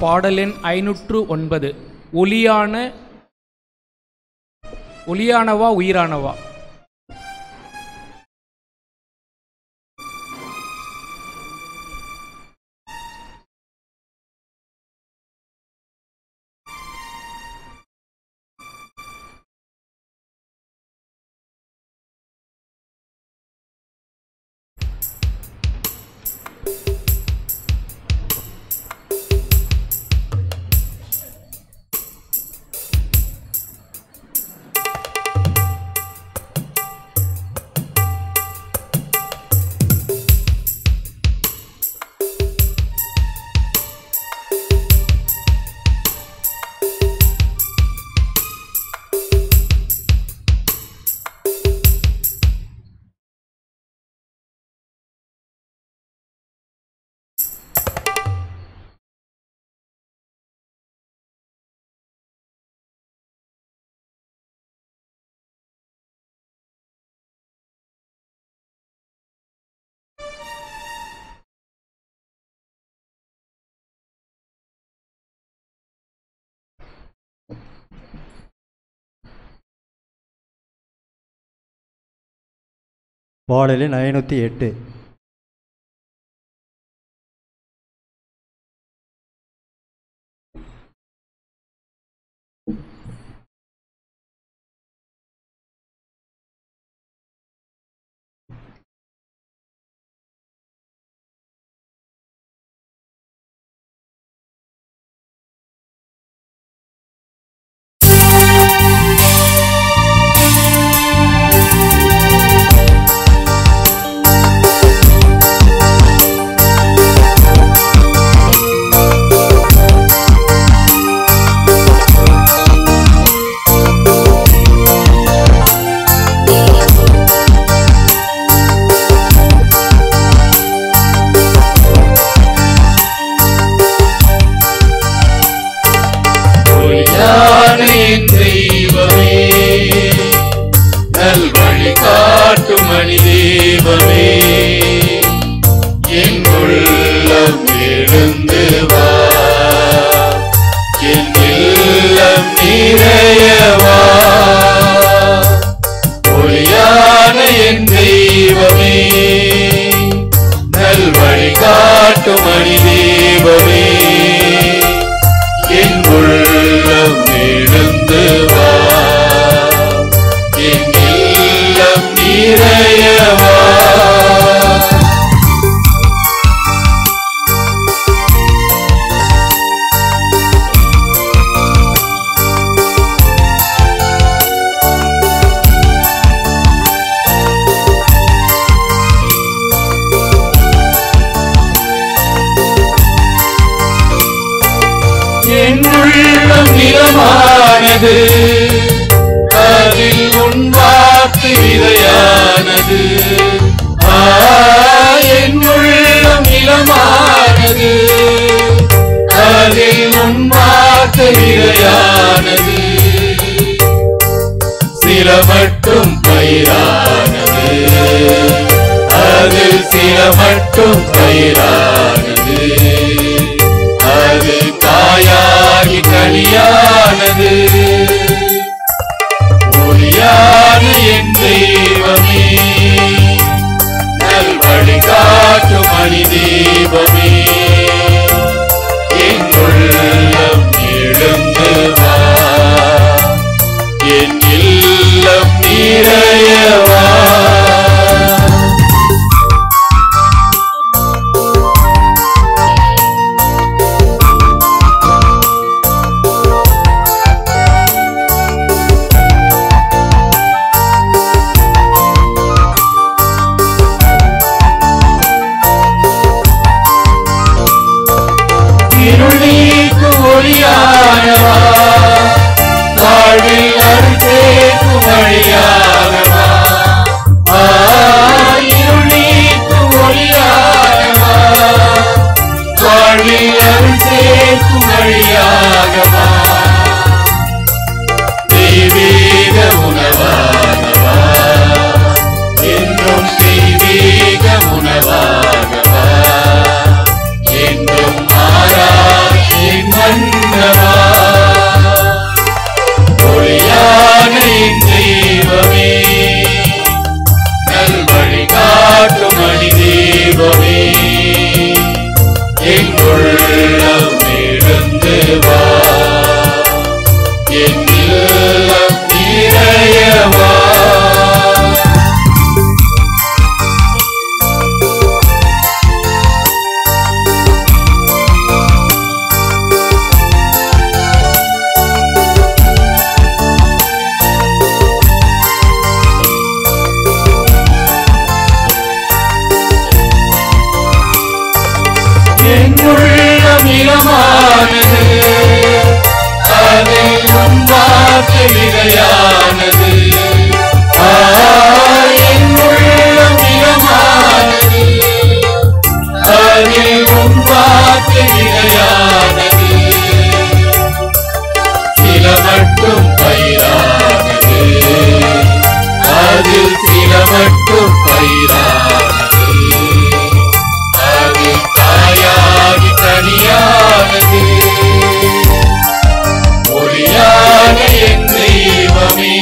S9: பாடலெண் 509. ஒளியானவா உயிரானவா.
S10: பாடலின் 508.
S1: மணி தீபமே என் உள்ளம் எழுந்து வா, என் இல்லம் நிறையவா, ஒளியான என் தெய்வமே, நல்வழி காட்டும் மணி தீபமே என் உள்ளம் எழுந்து வா, என் இல்லம் நிறையவா. என் உள்ளம் நிலமானது, அதில் உன் வாக்கு விதையானது. என் உள்ளம் நிலமானது, அதில் உன் வாக்கு விதையானது. சில மட்டும் பயிரானது, அதில் சில மட்டும் பயிரானது. அது காயாகி கனியானது, ஒளியான என் தெய்வமே, நல்வழி காட்டும் மணி தீபமே என் உள்ளம் எழுந்து வா, என் இல்லம் நிறையவா. ஒளியானவா, வாழ்வில் அருள் சேர்க்கும் வழியானவா, இருள் நீக்கும் ஒளியானவா, வாழ்வில் அருள் சேர்க்கும் வழியாகவா, தெய்வீக உணவாகவா, என்றும் தெய்வீக உணவாகவா, என்றும் மாறா மன்னவா, ஒளியான என் தெய்வமே, நல்வழி காட்டும் மணி தீபமே என் உள்ளம் எழுந்து வா, என் இல்லம் நிறையவா. என் உள்ளம் நிலமானது, அதில் உன் வாக்கு விதையானது. என் உள்ளம் நிலமானது, அதில் உன் வாக்கு விதையானது. சில மட்டும் பயிரானது, அதில் சில மட்டும் பயிரானது. அது காயாகி கனியானது, ஒளியான என் தெய்வமே,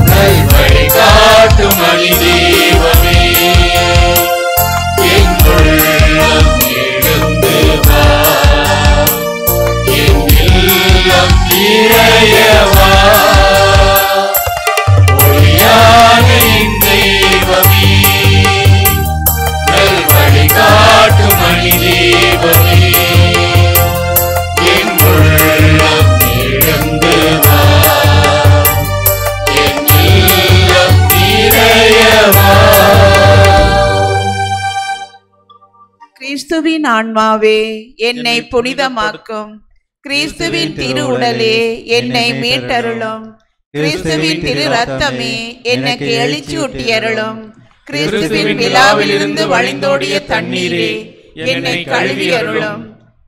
S1: நல்வழி காட்டும் மணி தெய்வமே என் உள்ளம் எழுந்து வா, என் இல்லம் நிறையவா, ஒளியான என் தெய்வமே, நல்வழி காட்டும் மணி தெய்வமே என் உள்ளம் எழுந்து வா, என் இல்லம் நிறையவா.
S7: கிறிஸ்துவின் ஆன்மாவே என்னை புனிதமாக்கும், கிறிஸ்துவின் திரு உடலே என்னை மீட்டருளும், கிறிஸ்துவின் திரு ரத்தமே எனக்கு எழுச்சியூட்டியருளும், கிறிஸ்துவின் விழாவிலிருந்து வழிந்தோடிய தண்ணீரே என்னை கழுவி அருளும்,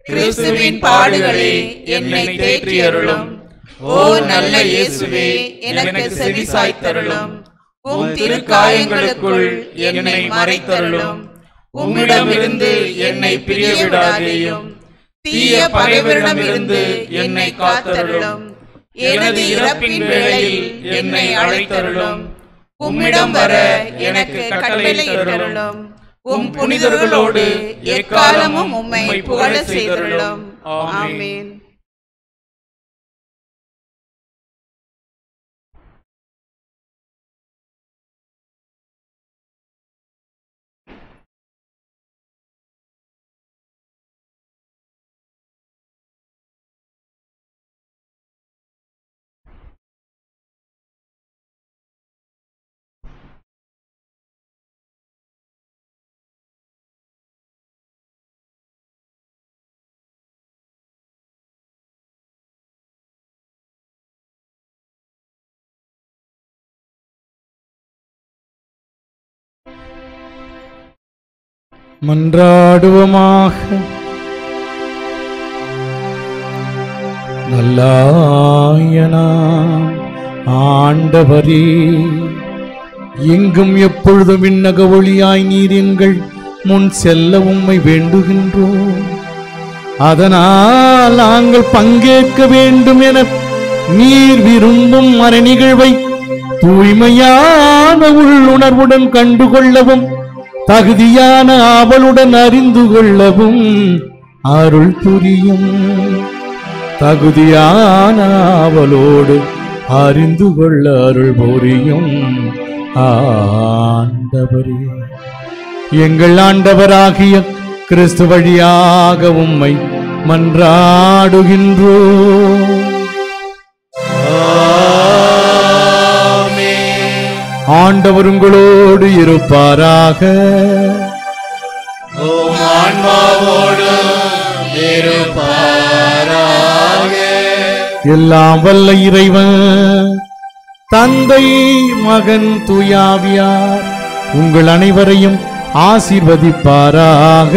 S7: கிறிஸ்துவின் பாடுகளே என்னை தேற்றி அருளும். ஓ நல்ல இயேசுவே எனக்கு செவி சாய்த்தருளும். உம் திருக்காயங்களுக்குள் என்னை மறைத்தருளும். உம்மிடமிருந்து என்னை பிரிய விடாதேயும். தீய பகைவரிடமிருந்து என்னை காத்தருளும். எனது இறப்பின் வேளையில் என்னை அழைத்தருளும். உம்மிடம் வர எனக்கு கட்டளையிட்டருளும். உம் புனிதர்களோடு எக்காலமும் உம்மை புகழ செய்தருளும். ஆமென்.
S3: மன்றாடுவோமாக. நல்லாயனாம் ஆண்டவரே, எங்கும் எப்பொழுதும் விண்ணக ஒளியாய் நீர் எங்கள் முன் செல்ல உம்மை வேண்டுகின்றோம். அதனால் நாங்கள் பங்கேற்க வேண்டும் என நீர் விரும்பும் மறை நிகழ்வை தூய்மையான உள்ளுணர்வுடன் கண்டுகொள்ளவும் தகுதியான ஆவலுடன் அறிந்து கொள்ளவும் அருள் புரியும். தகுதியான ஆவலோடு அறிந்து கொள்ள அருள் புரியும் ஆண்டவரே. எங்கள் ஆண்டவராகிய கிறிஸ்து வழியாக உம்மை மன்றாடுகின்றோம். ஆண்டவர் உங்களோடு இருப்பாராக. எல்லாம் வல்ல இறைவன் தந்தை மகன் தூயாவியார் உங்கள் அனைவரையும் ஆசீர்வதிப்பாராக.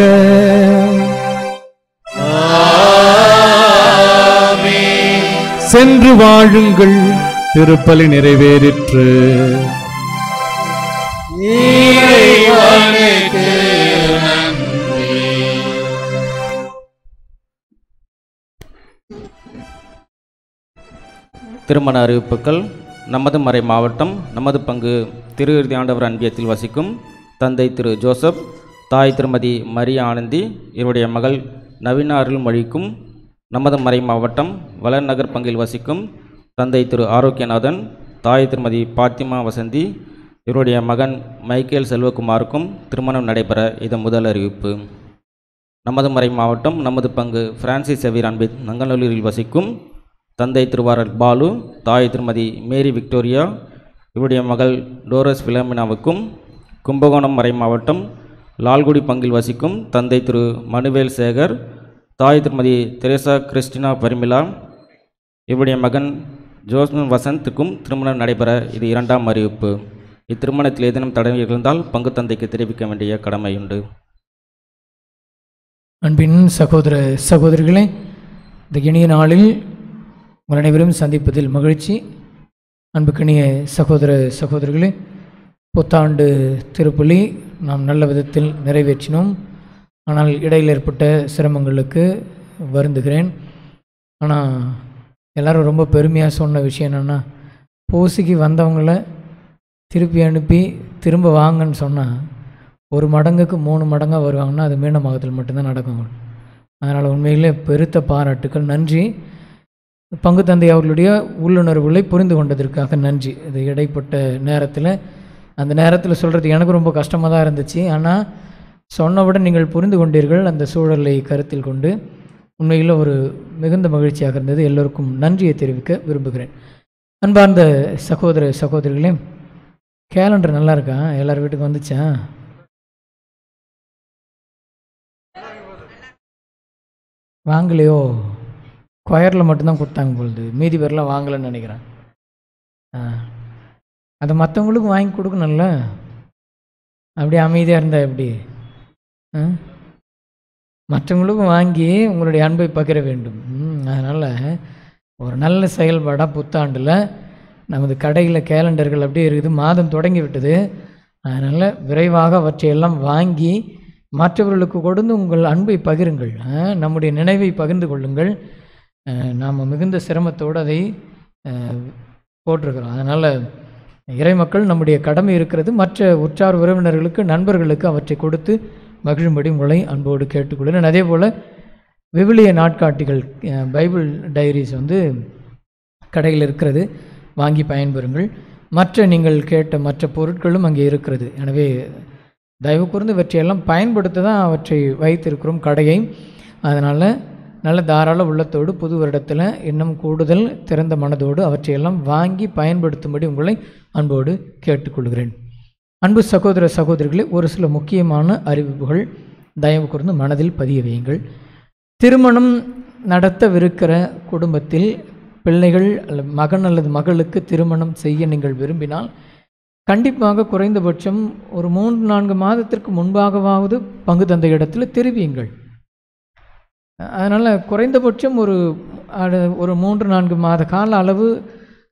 S3: சென்று வாழுங்கள், திருப்பலி நிறைவேறிற்று.
S1: திருமண அறிவிப்புகள். நமது மறை மாவட்டம் நமது பங்கு திரு இறுதி ஆண்டவர் அன்பியத்தில் வசிக்கும் தந்தை திரு ஜோசப், தாய் திருமதி மரிய ஆனந்தி, இவருடைய மகள் நவீன அருள்மொழிக்கும் நமது மறை மாவட்டம் வளர் நகர் பங்கில் வசிக்கும் தந்தை திரு ஆரோக்கியநாதன், தாய் திருமதி பாத்திமா வசந்தி, இவருடைய மகன் மைக்கேல் செல்வகுமாருக்கும் திருமணம் நடைபெற இது முதல் அறிவிப்பு. நமது மறை மாவட்டம் நமது பங்கு பிரான்சிஸ் செவியர் அன்பு நங்கநல்லூரில் வசிக்கும் தந்தை திருவாரல் பாலு, தாய் திருமதி மேரி விக்டோரியா, இவருடைய மகள் டோரஸ் பிலோமினாவுக்கும் கும்பகோணம் மறை மாவட்டம் லால்குடி பங்கில் வசிக்கும் தந்தை திரு மனுவேல் சேகர், தாய் திருமதி தெரேசா கிறிஸ்டினா பரிமிலா, இவருடைய மகன் ஜோஸ்மின் வசந்துக்கும் திருமணம் நடைபெற இது இரண்டாம் அறிவிப்பு. இத்திருமணத்தில் ஏதேனும் தடை இருந்தால் பங்கு தந்தைக்கு தெரிவிக்க வேண்டிய கடமையுண்டு.
S2: அன்பின் சகோதர சகோதரிகளே, இந்த இனிய நாளில் உங்கள் அனைவரும் சந்திப்பதில் மகிழ்ச்சி. அன்புக்கினிய சகோதர சகோதரிகளே, புத்தாண்டு திருப்பலி நாம் நல்ல விதத்தில் நிறைவேற்றினோம். ஆனால் இடையில் ஏற்பட்ட சிரமங்களுக்கு வருந்துகிறேன். ஆனால் எல்லோரும் ரொம்ப பெருமையாக சொன்ன விஷயம் என்னென்னா, பூசிக்கு வந்தவங்கள திருப்பி அனுப்பி திரும்ப வாங்கன்னு சொன்னால் 1 மடங்குக்கு 3 மடங்காக வருவாங்கன்னா அது மீனமாகத்தில் மட்டும்தான் நடக்கும். அதனால் உண்மையிலே பெருத்த பாராட்டுக்கள், நன்றி. பங்கு தந்தை அவர்களுடைய உள்ளுணர்வுகளை புரிந்து கொண்டதற்காக நன்றி. இது இடைப்பட்ட நேரத்தில், அந்த நேரத்தில் சொல்கிறது எனக்கு ரொம்ப கஷ்டமாக தான் இருந்துச்சு. ஆனால் சொன்னவுடன் நீங்கள் புரிந்து கொண்டீர்கள். அந்த சூழலை கருத்தில் கொண்டு உண்மையில் ஒரு மிகுந்த மகிழ்ச்சியாக இருந்தது. எல்லோருக்கும் நன்றியை தெரிவிக்க விரும்புகிறேன். அன்பார்ந்த சகோதர சகோதரிகளே, கேலண்டர் நல்லா இருக்கா? எல்லார் வீட்டுக்கு வந்துச்சா? வாங்கலையோ? கொயரில் மட்டும்தான் கொடுத்தாங்க பொழுது, மீதி பேர்லாம் வாங்கலைன்னு நினைக்கிறேன். அதை மற்றவங்களுக்கும் வாங்கி கொடுக்கணும்ல. அப்படியே அமைதியாக இருந்தால் எப்படி? மற்றவங்களுக்கும் வாங்கி உங்களுடைய அன்பை பகிர வேண்டும். அதனால் ஒரு நல்ல செயல்பாடாக புத்தாண்டில் நமது கடையில் கேலண்டர்கள் அப்படியே இருக்குது, மாதம் தொடங்கி விட்டது. அதனால் விரைவாக அவற்றையெல்லாம் வாங்கி மற்றவர்களுக்கு கொடுத்து உங்கள் அன்பை பகிருங்கள், நம்முடைய நினைவை பகிர்ந்து கொள்ளுங்கள். நாம் மிகுந்த சிரமத்தோடு அதை போட்டிருக்கிறோம். அதனால் இறைமக்கள் நம்முடைய கடமை இருக்கிறது. மற்ற உற்றார் உறவினர்களுக்கு, நண்பர்களுக்கு அவற்றை கொடுத்து மகிழும்படி உங்களை அன்போடு கேட்டுக்கொள்கிறேன். அதே போல் விவிலிய நாட்காட்டிகள், பைபிள் டைரிஸ் கடையில் இருக்கிறது, வாங்கி பயன்பெறுங்கள். மற்ற நீங்கள் கேட்ட மற்ற பொருட்களும் அங்கே இருக்கிறது. எனவே தயவு கூர்ந்து இவற்றையெல்லாம் பயன்படுத்த தான் அவற்றை வைத்திருக்கிறோம் கடையை. அதனால் நல்ல தாராள உள்ளத்தோடு புது வருடத்தில் இன்னும் கூடுதல் திறந்த மனதோடு அவற்றையெல்லாம் வாங்கி பயன்படுத்தும்படி உங்களை அன்போடு கேட்டுக்கொள்கிறேன். அன்பு சகோதர சகோதரிகளே, ஒரு சில முக்கியமான அறிவிப்புகள் தயவு கூர்ந்து மனதில் பதிய வையுங்கள். திருமணம் நடத்தவிருக்கிற குடும்பத்தில் பிள்ளைகள் மகன் அல்லது மகளுக்கு திருமணம் செய்ய நீங்கள் விரும்பினால் கண்டிப்பாக குறைந்தபட்சம் ஒரு 3-4 மாதத்திற்கு முன்பாகவாவது பங்கு தந்தை இடத்தில் தெரிவியுங்கள். அதனால் குறைந்தபட்சம் ஒரு 3-4 மாத கால அளவு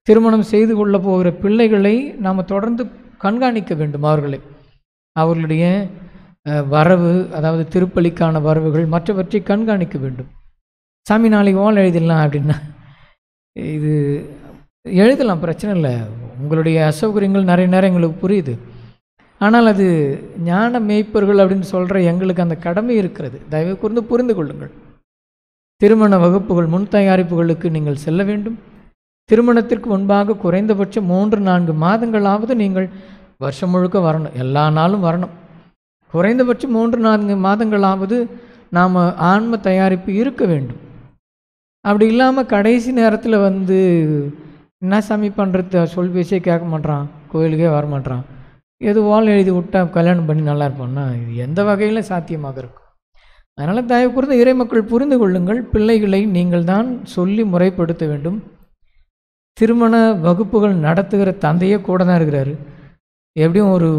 S2: திருமணம் செய்து கொள்ள போகிற பிள்ளைகளை நாம் தொடர்ந்து கண்காணிக்க வேண்டும். அவர்களுடைய வரவு, அதாவது திருப்பலிக்கான வரவுகள் மற்றவற்றை கண்காணிக்க வேண்டும். சாமி நாளைக்கு ஓலை எழுதிடலாம் அப்படின்னா இது எழுதலாம், பிரச்சனை இல்லை. உங்களுடைய அசௌகரியங்கள் நிறைய நேரம் எங்களுக்கு புரியுது. ஆனால் அது ஞான மேய்ப்பர்கள் அப்படின்னு சொல்கிற எங்களுக்கு அந்த கடமை இருக்கிறது. தயவு கூர்ந்து புரிந்து கொள்ளுங்கள். திருமண வகுப்புகள், முன் தயாரிப்புகளுக்கு நீங்கள் செல்ல வேண்டும். திருமணத்திற்கு முன்பாக குறைந்தபட்சம் 3-4 மாதங்களாவது நீங்கள் வருஷம் முழுக்க வரணும், எல்லா நாளும் வரணும். குறைந்தபட்சம் 3-4 மாதங்களாவது நாம் ஆன்ம தயாரிப்பு இருக்க வேண்டும். அப்படி இல்லாமல் கடைசி நேரத்தில் என்ன சாமி பண்ணுறது, சொல் பேச்சே கேட்க மாட்டான், கோயிலுக்கே வரமாட்டான், எது வால் எழுதி விட்டா கல்யாணம் பண்ணி நல்லா இருப்போம்னா இது எந்த வகையில் சாத்தியமாக இருக்கும்? அதனால் தயவு கூர்ந்து இறை மக்கள் புரிந்து கொள்ளுங்கள். பிள்ளைகளை நீங்கள் தான் சொல்லி முறைப்படுத்த வேண்டும். திருமண வகுப்புகள் நடத்துகிற தந்தையே கூட தான் இருக்கிறாரு. எப்படியும் ஒரு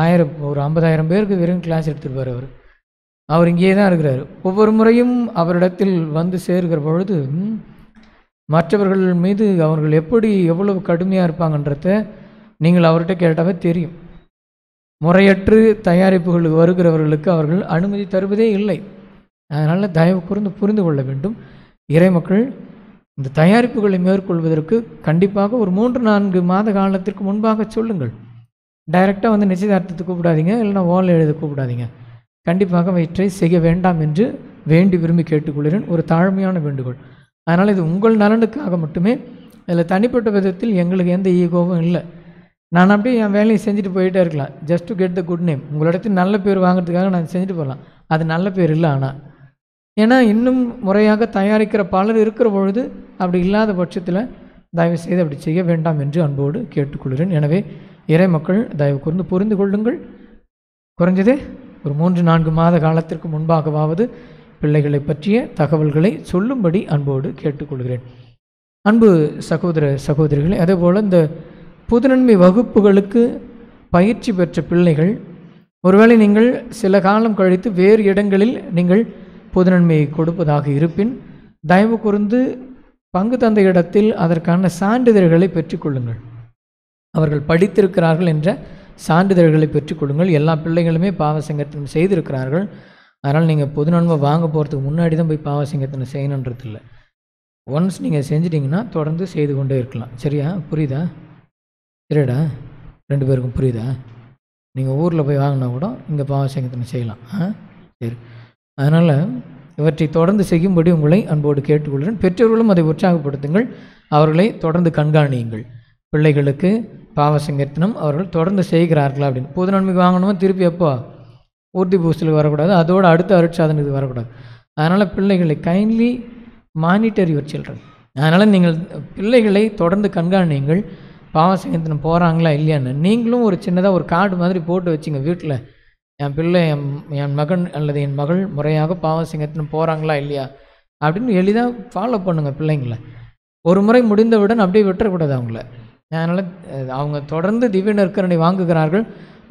S2: 50,000 பேருக்கு வெறும் கிளாஸ் எடுத்துருப்பார். அவர் இங்கேயே தான் இருக்கிறார். ஒவ்வொரு முறையும் அவரிடத்தில் சேர்கிற பொழுது மற்றவர்கள் மீது அவர்கள் எவ்வளவு கடுமையாக இருப்பாங்கன்றத நீங்கள் அவர்கிட்ட கேட்டாவே தெரியும். முறையற்று தயாரிப்புகள் வருகிறவர்களுக்கு அவர்கள் அனுமதி தருவதே இல்லை. அதனால் தயவு கூர்ந்து புரிந்து கொள்ள வேண்டும். இறைமக்கள் இந்த தயாரிப்புகளை மேற்கொள்வதற்கு கண்டிப்பாக ஒரு 3-4 மாத காலத்திற்கு முன்பாக சொல்லுங்கள். டைரெக்டாக நிச்சயதார்த்தத்துக்கு கூப்பிடாதீங்க, இல்லைன்னா ஓலை எழுத கூப்பிடாதீங்க. கண்டிப்பாக வயிற்றை செய்ய வேண்டாம் என்று வேண்டி விரும்பி கேட்டுக்கொள்கிறேன். ஒரு தாழ்மையான வேண்டுகோள். அதனால் இது உங்கள் நலனுக்காக மட்டுமே. இதில் தனிப்பட்ட விதத்தில் எங்களுக்கு எந்த ஈகோவும் இல்லை. நான் அப்படியே என் வேலையை செஞ்சுட்டு போயிட்டே இருக்கலாம், just to get the good name. உங்களிடத்தில் நல்ல பேர் வாங்கிறதுக்காக நான் செஞ்சுட்டு போகலாம். அது நல்ல பேர் இல்லை. ஆனால் ஏன்னா இன்னும் முறையாக தயாரிக்கிற பலர் இருக்கிற பொழுது அப்படி இல்லாத பட்சத்தில் தயவு செய்து அப்படி செய்ய வேண்டாம் என்று அன்போடு கேட்டுக்கொள்கிறேன். எனவே இறை மக்கள் தயவு கூர்ந்து புரிந்து கொள்ளுங்கள். குறைஞ்சதே ஒரு 3-4 மாத காலத்திற்கு முன்பாகவாவது பிள்ளைகளை பற்றிய தகவல்களை சொல்லும்படி அன்போடு கேட்டுக்கொள்கிறேன். அன்பு சகோதர சகோதரிகளே, அதேபோல் இந்த புதுநன்மை வகுப்புகளுக்கு பயிற்சி பெற்ற பிள்ளைகள், ஒருவேளை நீங்கள் சில காலம் கழித்து வேறு இடங்களில் நீங்கள் பொதுநன்மையை கொடுப்பதாக இருப்பின் தயவு கூர்ந்து பங்கு தந்தை இடத்தில் அதற்கான சான்றிதழ்களை பெற்றுக்கொள்ளுங்கள். அவர்கள் படித்திருக்கிறார்கள் என்ற சான்றிதழ்களை பெற்றுக்கொள்ளுங்கள். எல்லா பிள்ளைகளுமே பாவசங்கத்தனம் செய்திருக்கிறார்கள். அதனால் நீங்கள் பொது நன்மை வாங்க போகிறதுக்கு முன்னாடி தான் போய் பாவசங்கத்தனம் செய்யணுன்றது இல்லை. ஒன்ஸ் நீங்கள் செஞ்சிட்டிங்கன்னா தொடர்ந்து செய்து கொண்டே இருக்கலாம். சரியா? புரியுதா? சரிடா, 2 பேருக்கும் புரியுதா? நீங்கள் ஊரில் போய் வாங்கினா கூட இங்கே பாவசங்கத்தனம் செய்யலாம். சரி. அதனால் இவற்றை தொடர்ந்து செய்யும்படி உங்களை அன்போடு கேட்டுக்கொள்கிறேன். பெற்றோர்களும் அதை உற்சாகப்படுத்துங்கள். அவர்களை தொடர்ந்து கண்காணியுங்கள். பிள்ளைகளுக்கு பாவசங்கீர்த்தனம் அவர்கள் தொடர்ந்து செய்கிறார்களா அப்படின்னு. பொது நன்மைக்கு வாங்கணுமோ திருப்பி எப்போ ஊர்தி பூசலுக்கு வரக்கூடாது, அதோடு அடுத்த அருட்சாதனுக்கு வரக்கூடாது. அதனால் பிள்ளைகளை கைண்ட்லி மானிட்டர் யுவர் சில்ட்ரன். அதனால் நீங்கள் பிள்ளைகளை தொடர்ந்து கண்காணியுங்கள். பாவசங்கீர்த்தனம் போகிறாங்களா இல்லையான்னு நீங்களும் ஒரு சின்னதாக ஒரு கார்டு மாதிரி போட்டு வச்சுங்க வீட்டில். என் பிள்ளை, என் மகன் அல்லது என் மகள் முறையாக பாவசங்கீர்த்தனம் போகிறாங்களா இல்லையா அப்படின்னு எளிதாக ஃபாலோ பண்ணுங்கள் பிள்ளைங்களை. ஒரு முறை முடிந்தவுடன் அப்படியே விட்டுறக்கூடாது அவங்கள. அதனால் அவங்க தொடர்ந்து திவ்ய நற்கருணை வாங்குகிறார்கள்,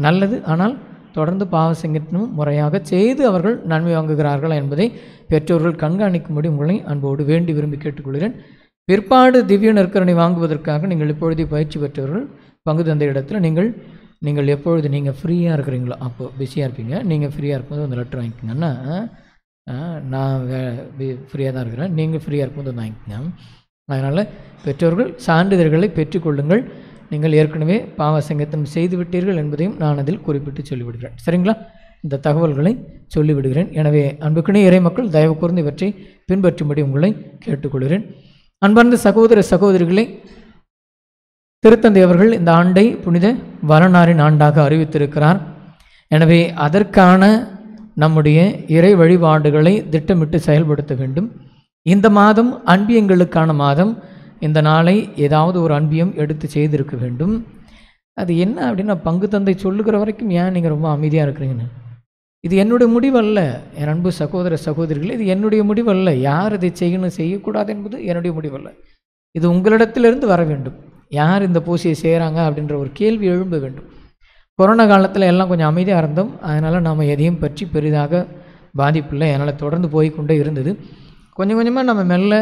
S2: நல்லது. ஆனால் தொடர்ந்து பாவசங்கீர்த்தனம் முறையாக செய்து அவர்கள் நன்மை வாங்குகிறார்கள் என்பதை பெற்றோர்கள் கண்காணிக்கும்படி உங்களை அன்போடு வேண்டி விரும்பி கேட்டுக்கொள்கிறேன். பிற்பாடு திவ்ய நற்கருணை வாங்குவதற்காக நீங்கள் இப்பொழுதே பயிற்சி பெற்றவர்கள் பங்கு தந்தை இடத்துல நீங்கள் எப்பொழுது நீங்கள் ஃப்ரீயாக இருக்கிறீங்களோ அப்போது பிஸியாக இருப்பீங்க, நீங்கள் ஃப்ரீயாக இருக்கும்போது அந்த லெட்டர் வாங்கிக்கோங்கன்னா நான் ஃப்ரீயாக தான் இருக்கிறேன், நீங்கள் ஃப்ரீயாக இருக்கும்போது வந்து வாங்கிக்கோங்க. அதனால் பெற்றோர்கள் சான்றிதழ்களை பெற்றுக்கொள்ளுங்கள். நீங்கள் ஏற்கனவே பாவசங்கத்தம் செய்து விட்டீர்கள் என்பதையும் நான் அதில் குறிப்பிட்டு சொல்லிவிடுகிறேன். சரிங்களா? இந்த தகவல்களை சொல்லிவிடுகிறேன். எனவே அன்புக்குனே இறை மக்கள் தயவு கூர்ந்து இவற்றை பின்பற்றும்படி உங்களை கேட்டுக்கொள்கிறேன். அன்பார்ந்த சகோதர சகோதரிகளை, திருத்தந்தை அவர்கள் இந்த ஆண்டை புனித வரலாறின் ஆண்டாக அறிவித்திருக்கிறார். எனவே அதற்கான நம்முடைய இறை வழிபாடுகளை திட்டமிட்டு செயல்படுத்த வேண்டும். இந்த மாதம் அன்பியங்களுக்கான மாதம். இந்த நாளை ஏதாவது ஒரு அன்பியம் எடுத்து செய்திருக்க வேண்டும். அது என்ன அப்படின்னா, பங்கு தந்தை சொல்லுகிற வரைக்கும் ஏன் நீங்கள் ரொம்ப அமைதியாக இருக்கிறீங்கன்னு, இது என்னுடைய முடிவல்ல. என் அன்பு சகோதர சகோதரிகள், இது என்னுடைய முடிவல்ல. யார் இதை செய்யணும் செய்யக்கூடாது என்பது என்னுடைய முடிவல்ல. இது உங்களிடத்திலிருந்து வர வேண்டும். யார் இந்த பூசையை செய்கிறாங்க அப்படின்ற ஒரு கேள்வி எழும்ப வேண்டும். கொரோனா காலத்தில் எல்லாம் கொஞ்சம் அமைதியாக இருந்தோம். அதனால் நாம் எதையும் பற்றி பெரிதாக பாதிப்பில்லை. அதனால் தொடர்ந்து போய்கொண்டே இருந்தது. கொஞ்சம் கொஞ்சமாக நம்ம மெல்ல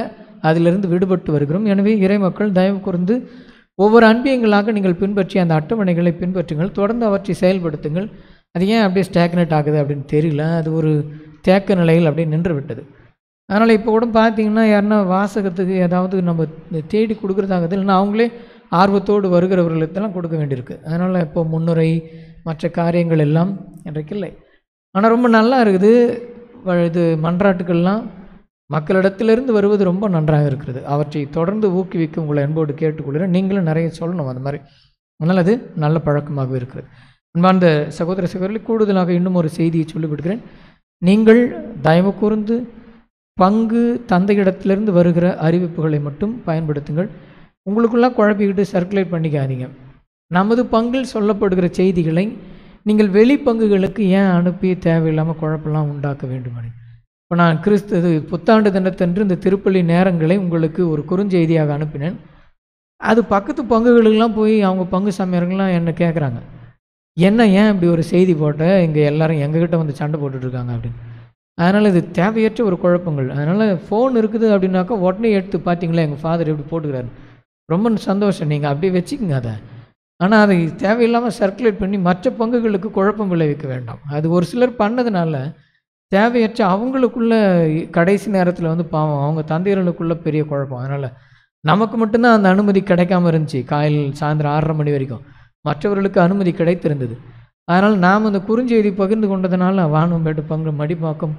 S2: அதிலிருந்து விடுபட்டு வருகிறோம். எனவே இறை மக்கள் தயவு கூர்ந்து ஒவ்வொரு அன்பியங்களாக நீங்கள் பின்பற்றி அந்த அட்டவணைகளை பின்பற்றுங்கள். தொடர்ந்து அவற்றை செயல்படுத்துங்கள். அது ஏன் அப்படியே ஸ்டாக்னேட் ஆகுது அப்படின்னு தெரியல. அது ஒரு தேக்க நிலையில் அப்படியே நின்று விட்டது. அதனால் இப்போ கூட பார்த்திங்கன்னா யாருன்னா வாசகத்துக்கு ஏதாவது நம்ம தேடி கொடுக்குறதாகுது, இல்லைன்னா அவங்களே ஆர்வத்தோடு வருகிறவர்களுக்கெல்லாம் கொடுக்க வேண்டியிருக்கு. அதனால் இப்போ முன்னுரை மற்ற காரியங்கள் எல்லாம் இன்றைக்கு இல்லை. ஆனால் ரொம்ப நல்லா இருக்குது. இது மன்றாட்டுக்கள்லாம் மக்களிடத்திலிருந்து வருவது ரொம்ப நன்றாக இருக்கிறது. அவற்றை தொடர்ந்து ஊக்குவிக்க உங்களை அன்போடு கேட்டுக்கொள்கிறேன். நீங்களும் நிறைய சொல்லணும் அந்த மாதிரி. அதனால் அது நல்ல பழக்கமாக இருக்கிறது. அன்பார்ந்த சகோதர சகோதரிகள், கூடுதலாக இன்னும் ஒரு செய்தியை சொல்லிவிடுகிறேன். நீங்கள் தயவு கூர்ந்து பங்கு தந்தையிடத்திலிருந்து வருகிற அறிவிப்புகளை மட்டும் பயன்படுத்துங்கள். உங்களுக்குள்ளாக குழப்பிக்கிட்டு சர்க்குலேட் பண்ணிக்காதீங்க. நமது பங்கில் சொல்லப்படுகிற செய்திகளை நீங்கள் வெளி பங்குகளுக்கு ஏன் அனுப்பி தேவையில்லாமல் குழப்பெல்லாம் உண்டாக்க வேண்டும்? இப்போ நான் புத்தாண்டு தினத்தன்று இந்த திருப்பலி நேரங்களை உங்களுக்கு ஒரு குறுஞ்செய்தியாக அனுப்பினேன். அது பக்கத்து பங்குகளுக்கெல்லாம் போய் அவங்க பங்கு சமையர்கள்லாம் என்னை கேட்குறாங்க, என்ன ஏன் இப்படி ஒரு செய்தி போட்ட, இங்கே எல்லாரும் எங்ககிட்ட வந்து சண்டை போட்டுட்ருக்காங்க அப்படின்னு. அதனால் இது தேவையற்ற ஒரு குழப்பங்கள். அதனால் ஃபோன் இருக்குது அப்படின்னாக்கா உடனே எடுத்து பார்த்தீங்களா எங்கள் ஃபாதர் எப்படி போட்டுக்கிறாரு, ரொம்ப சந்தோஷம், நீங்கள் அப்படியே வச்சுக்கோங்க அதை. ஆனால் அதை தேவையில்லாமல் சர்க்குலேட் பண்ணி மற்ற பங்குகளுக்கு குழப்பம் விளைவிக்க வேண்டாம். அது ஒரு சிலர் பண்ணதுனால தேவையற்ற அவங்களுக்குள்ள கடைசி நேரத்தில் வந்து பாவம் அவங்க தந்தையர்களுக்குள்ள பெரிய குழப்பம். அதனால் நமக்கு மட்டும்தான் அந்த அனுமதி கிடைக்காம இருந்துச்சு. காலையில் சாயந்தரம் 6:30 மணி வரைக்கும் மற்றவர்களுக்கு அனுமதி கிடைத்திருந்தது. அதனால் நாம் அந்த குறுஞ்செய்தி பகிர்ந்து கொண்டதுனால வானம்பேட்டு பங்கு, மடிப்பாக்கம்,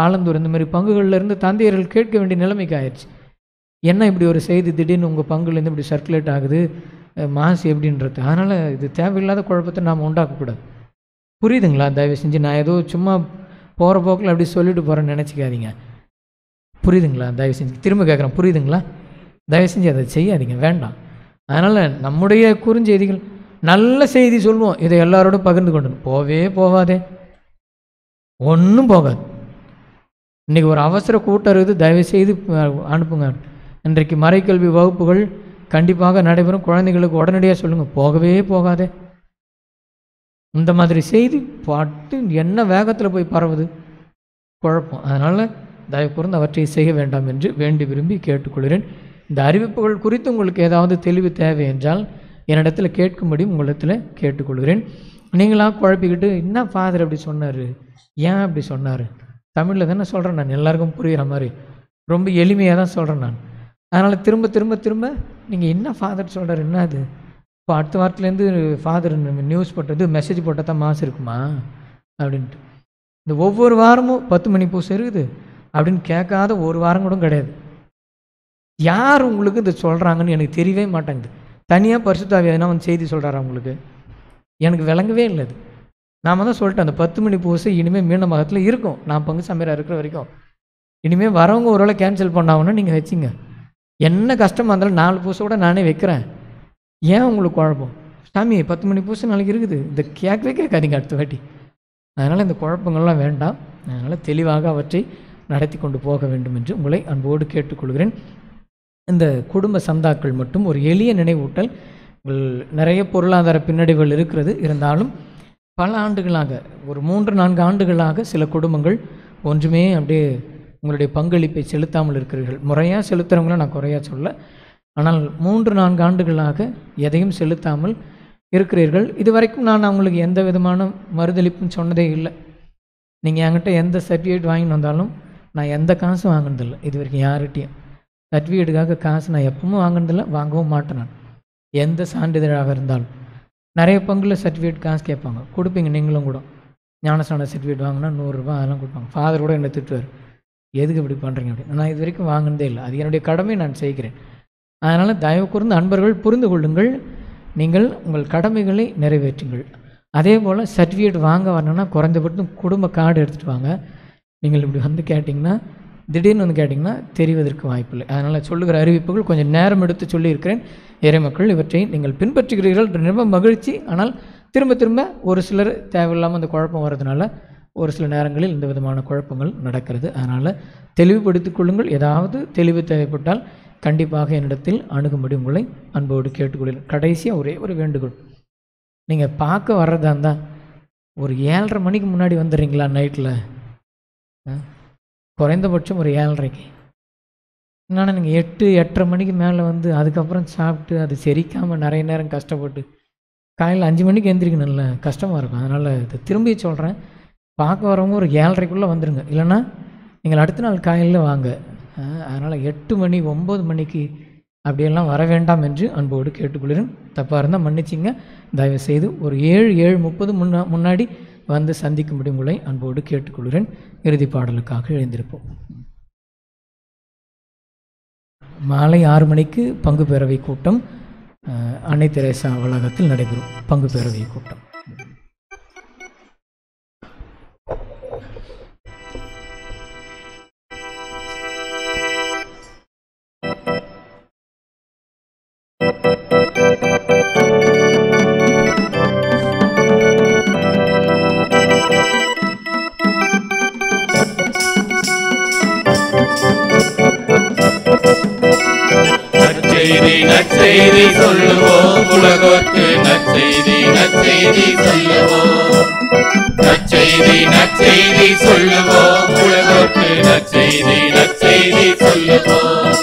S2: ஆலந்தூர் இந்த மாதிரி பங்குகளிலிருந்து தந்தையர்கள் கேட்க வேண்டிய நிலைமைக்கு ஆயிடுச்சு. என்ன இப்படி ஒரு செய்தி திடீர்னு உங்கள் பங்குலேருந்து இப்படி சர்க்குலேட் ஆகுது, மாசு எப்படின்றது. அதனால் இது தேவையில்லாத குழப்பத்தை நாம் உண்டாக்கக்கூடாது. புரியுதுங்களா? தயவு செஞ்சு நான் ஏதோ சும்மா போகிற போக்கில் அப்படி சொல்லிட்டு போகிறேன்னு நினச்சிக்காதீங்க. புரியுதுங்களா? தயவு செஞ்சு திரும்ப கேட்குறேன், புரியுதுங்களா? தயவு செஞ்சு அதை செய்யாதீங்க, வேண்டாம். அதனால் நம்முடைய குறுஞ்செய்திகள் நல்ல செய்தி சொல்லுவோம், இதை எல்லாரோடும் பகிர்ந்து கொண்டு போவாதே, ஒன்றும் போகாது. இன்றைக்கி ஒரு அவசர கூட்டம் இருக்குது, தயவுசெய்து அனுப்புங்க. இன்றைக்கு மறைக்கல்வி வகுப்புகள் கண்டிப்பாக நடைபெறும், குழந்தைகளுக்கு உடனடியாக சொல்லுங்கள், போகாதே. இந்த மாதிரி செய்தி பாட்டு என்ன வேகத்தில் போய் பரவுது, குழப்பம். அதனால் தயவு கூர்ந்து அவற்றை செய்ய வேண்டாம் என்று வேண்டி விரும்பி கேட்டுக்கொள்கிறேன். இந்த அறிவிப்புகள் குறித்து உங்களுக்கு ஏதாவது தெளிவு தேவை என்றால் என்னிடத்தில் கேட்கும்படி உங்களிடத்தில் கேட்டுக்கொள்கிறேன். நீங்களாக குழப்பிக்கிட்டு என்ன ஃபாதர் அப்படி சொன்னார், ஏன் அப்படி சொன்னார், தமிழில் தானே சொல்கிறேன் நான், எல்லாருக்கும் புரிகிற மாதிரி ரொம்ப எளிமையாக தான் சொல்கிறேன் நான். அதனால் திரும்ப திரும்ப திரும்ப நீங்கள் என்ன ஃபாதர் சொல்கிறார், என்ன அது, இப்போ அடுத்த வாரத்துலேருந்து ஃபாதர் நியூஸ் போட்டது மெசேஜ் போட்டால் தான் மாசு இருக்குமா அப்படின்ட்டு. இந்த ஒவ்வொரு வாரமும் 10 மணி பூசை இருக்குது அப்படின்னு கேட்காத ஒரு வாரம் கூட கிடையாது. யார் உங்களுக்கு இது சொல்கிறாங்கன்னு எனக்கு தெரியவே மாட்டேங்குது. தனியாக பரிசுத்த ஆவியானவர் வந்து செய்தி சொல்கிறாரா உங்களுக்கு? எனக்கு விளங்கவே இல்லை. அது நாம் தான் சொல்லிட்டேன், அந்த 10 மணி பூசை இனிமேல் மீனமகத்தில் இருக்கும். நான் பங்கு சமையலாக இருக்கிற வரைக்கும் இனிமேல் வரவங்க ஒரு வேளை கேன்சல் பண்ணாங்கன்னா நீங்கள் வச்சுங்க. என்ன கஷ்டமாக இருந்தாலும் 4 பூசை கூட நானே வைக்கிறேன். ஏன் உங்களுக்கு குழப்பம்? சாமி 10 மணி பூசை நாளைக்கு இருக்குது, இந்த கேட்கவே கேட்காதீங்க அடுத்த வாட்டி. அதனால் இந்த குழப்பங்கள்லாம் வேண்டாம். அதனால் தெளிவாக அவற்றை நடத்தி கொண்டு போக வேண்டும் என்று உங்களை அன்போடு கேட்டுக்கொள்கிறேன். இந்த குடும்ப சந்தாக்கள் மட்டும் ஒரு எளிய நினைவூட்டல். நிறைய பொருளாதார பின்னடைவுகள் இருக்கிறது, இருந்தாலும் பல ஆண்டுகளாக, ஒரு 3-4 ஆண்டுகளாக சில குடும்பங்கள் ஒன்றுமே அப்படியே உங்களுடைய பங்களிப்பை செலுத்தாமல் இருக்கிறீர்கள். முறையாக செலுத்துகிறவங்கள நான் குறையாக சொல்ல, ஆனால் 3-4 ஆண்டுகளாக எதையும் செலுத்தாமல் இருக்கிறீர்கள். இதுவரைக்கும் நான் அவங்களுக்கு எந்த விதமான மறுதளிப்பும் சொன்னதே இல்லை. நீங்கள் என்கிட்ட எந்த சர்டிஃபிகேட் வாங்கிட்டு வந்தாலும் நான் எந்த காசும் வாங்கினதில்லை. இது வரைக்கும் யார்கிட்டையும் சர்டிஃபிகேட்டுக்காக காசு நான் எப்பவும் வாங்கினதில்லை, வாங்கவும் மாட்டேன். நான் எந்த சான்றிதழாக இருந்தாலும் நிறைய பங்கில் சர்டிஃபிகேட் காசு கேட்பாங்க, கொடுப்பீங்க நீங்களும் கூட. ஞானஸ்நான சர்டிஃபிகேட் வாங்கினா 100 ரூபா அதெல்லாம் கொடுப்பாங்க. ஃபாதர் கூட என்னை திட்டுவார், எதுக்கு இப்படி பண்ணுறீங்க அப்படின்னு. நான் இது வரைக்கும் வாங்கினதே இல்லை. அது என்னுடைய கடமை, நான் செய்கிறேன். அதனால் தயவு கூர்ந்து அன்பர்கள் புரிந்து கொள்ளுங்கள், நீங்கள் உங்கள் கடமைகளை நிறைவேற்றுங்கள். அதே போல் சர்டிஃபிகேட் வாங்க வரணுன்னா குறைந்தபட்சம் குடும்ப கார்டு எடுத்துகிட்டு வாங்க. நீங்கள் இப்படி வந்து கேட்டிங்கன்னா, திடீர்னு வந்து கேட்டிங்கன்னா தெரிவதற்கு வாய்ப்பில்லை. அதனால் சொல்லுகிற அறிவிப்புகள் கொஞ்சம் நேரம் எடுத்து சொல்லியிருக்கிறேன். இறைமக்கள் இவற்றை நீங்கள் பின்பற்றுகிறீர்கள், ரொம்ப மகிழ்ச்சி. ஆனால் திரும்ப திரும்ப ஒரு சிலர் தேவையில்லாமல் அந்த குழப்பம் வர்றதுனால ஒரு சில நேரங்களில் இந்த விதமான குழப்பங்கள் நடக்கிறது. அதனால் தெளிவுபடுத்திக் கொள்ளுங்கள். ஏதாவது தெளிவு தேவைப்பட்டால் கண்டிப்பாக என்னிடத்தில் அணுகும்படி உங்களை அன்போடு கேட்டுக்கொள்கிறேன். கடைசியாக ஒரே ஒரு வேண்டுகோள், நீங்கள் பார்க்க வர்றதா இருந்தால் ஒரு 7:30 மணிக்கு முன்னாடி வந்துடுறீங்களா? நைட்டில் குறைந்தபட்சம் ஒரு 7:30க்கு. என்னன்னா நீங்கள் 8-8:30 மணிக்கு மேலே வந்து அதுக்கப்புறம் சாப்பிட்டு அது செரிக்காமல் நிறைய நேரம் கஷ்டப்பட்டு காலையில் 5 மணிக்கு எழுந்திரிக்கணும்ல, கஷ்டமாக இருக்கும். அதனால் இதை திரும்பி சொல்கிறேன், பார்க்க வரவங்க ஒரு 7:30க்குள்ளே வந்துடுங்க. இல்லைன்னா நீங்கள் அடுத்த நாள் காலையில் வாங்க. அதனால் 8 மணி 9 மணிக்கு அப்படியெல்லாம் வர வேண்டாம் என்று அன்போடு கேட்டுக்கொள்கிறேன். தப்பாக இருந்தால் மன்னிச்சிங்க. தயவுசெய்து ஒரு 7-7:30 முன்னாடி வந்து சந்திக்கும்படி உங்களை அன்போடு கேட்டுக்கொள்கிறேன். இறுதி பாடலுக்காக எழுந்திருப்போம். மாலை 6 மணிக்கு பங்கு பேரவை கூட்டம் அன்னை தெரேசா வளாகத்தில் நடைபெறும். பங்கு பேரவை கூட்டம்.
S1: நற்செய்தி சொல்லுவோம் உலகோர்க்கு, நற்செய்தி நற்செய்தி சொல்லுவோம். நற்செய்தி சொல்லுவோம் உலகோர்க்கு, நற்செய்தி நற்செய்தி சொல்லுவோம்.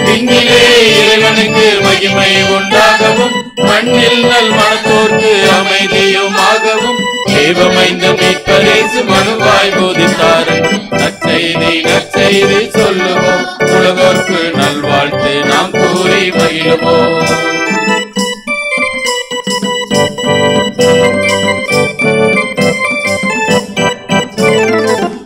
S1: விண்ணிலே இறைவனுக்கு மகிமை உண்டாகவும், மண்ணில் நல் மனத்தோர்க்கு அமைதியுமாகவும், தேவமைந்த மீட்பரேசு மனுவாய் போதித்தார். நற்செய்தி நற்செய்தி சொல்லுவோம் உலகோர்க்கு, நல்வாழ்த்து நாம் கூறி மகிழுவோம்.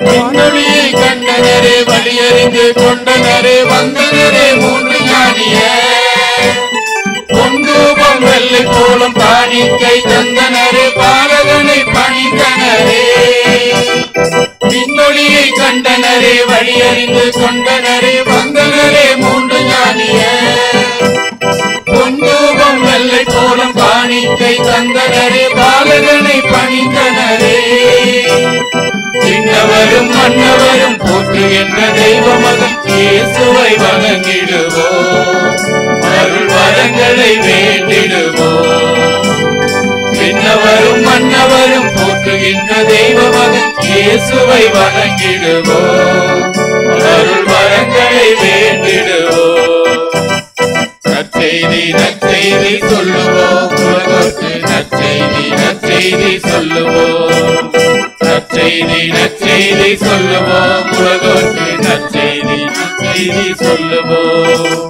S1: விண்ணொளியை கண்டனரே, வழியறிந்து கொண்டனரே, வந்தனரே 3 ஞானியர். பொன்தூபம் வெள்ளை போலும் காணிக்கை தந்தனரே, பாலகனை பணிந்தனரே. விண்ணொளியை கண்டனரே, வழியறிந்து கொண்டனரே, வந்தனரே 3 ஞானியர். பொன்தூபம் வெள்ளை போலும் காணிக்கை தந்தனரே, பாலகனை பணிந்தனரே. விண்ணவரும் மன்னவரும் போற்றுகின்ற தெய்வ மகன் இயேசுவை வணங்கிடுவோம், அருள் வரங்களை வேண்டிடுவோம். விண்ணவரும் மன்னவரும் போற்றுகின்ற தெய்வ மகன் இயேசுவை வணங்கிடுவோம், அருள் வரங்களை வேண்டிடுவோம். நற்செய்தி நற்செய்தி சொல்லுவோம் உலகோர்க்கு, நற்செய்தி நற்செய்தி சொல்லுவோம். நற்செய்தி நற்செய்தி சொல்லுவோம் உலகோர்க்கு, நற்செய்தி நற்செய்தி சொல்லுவோம்.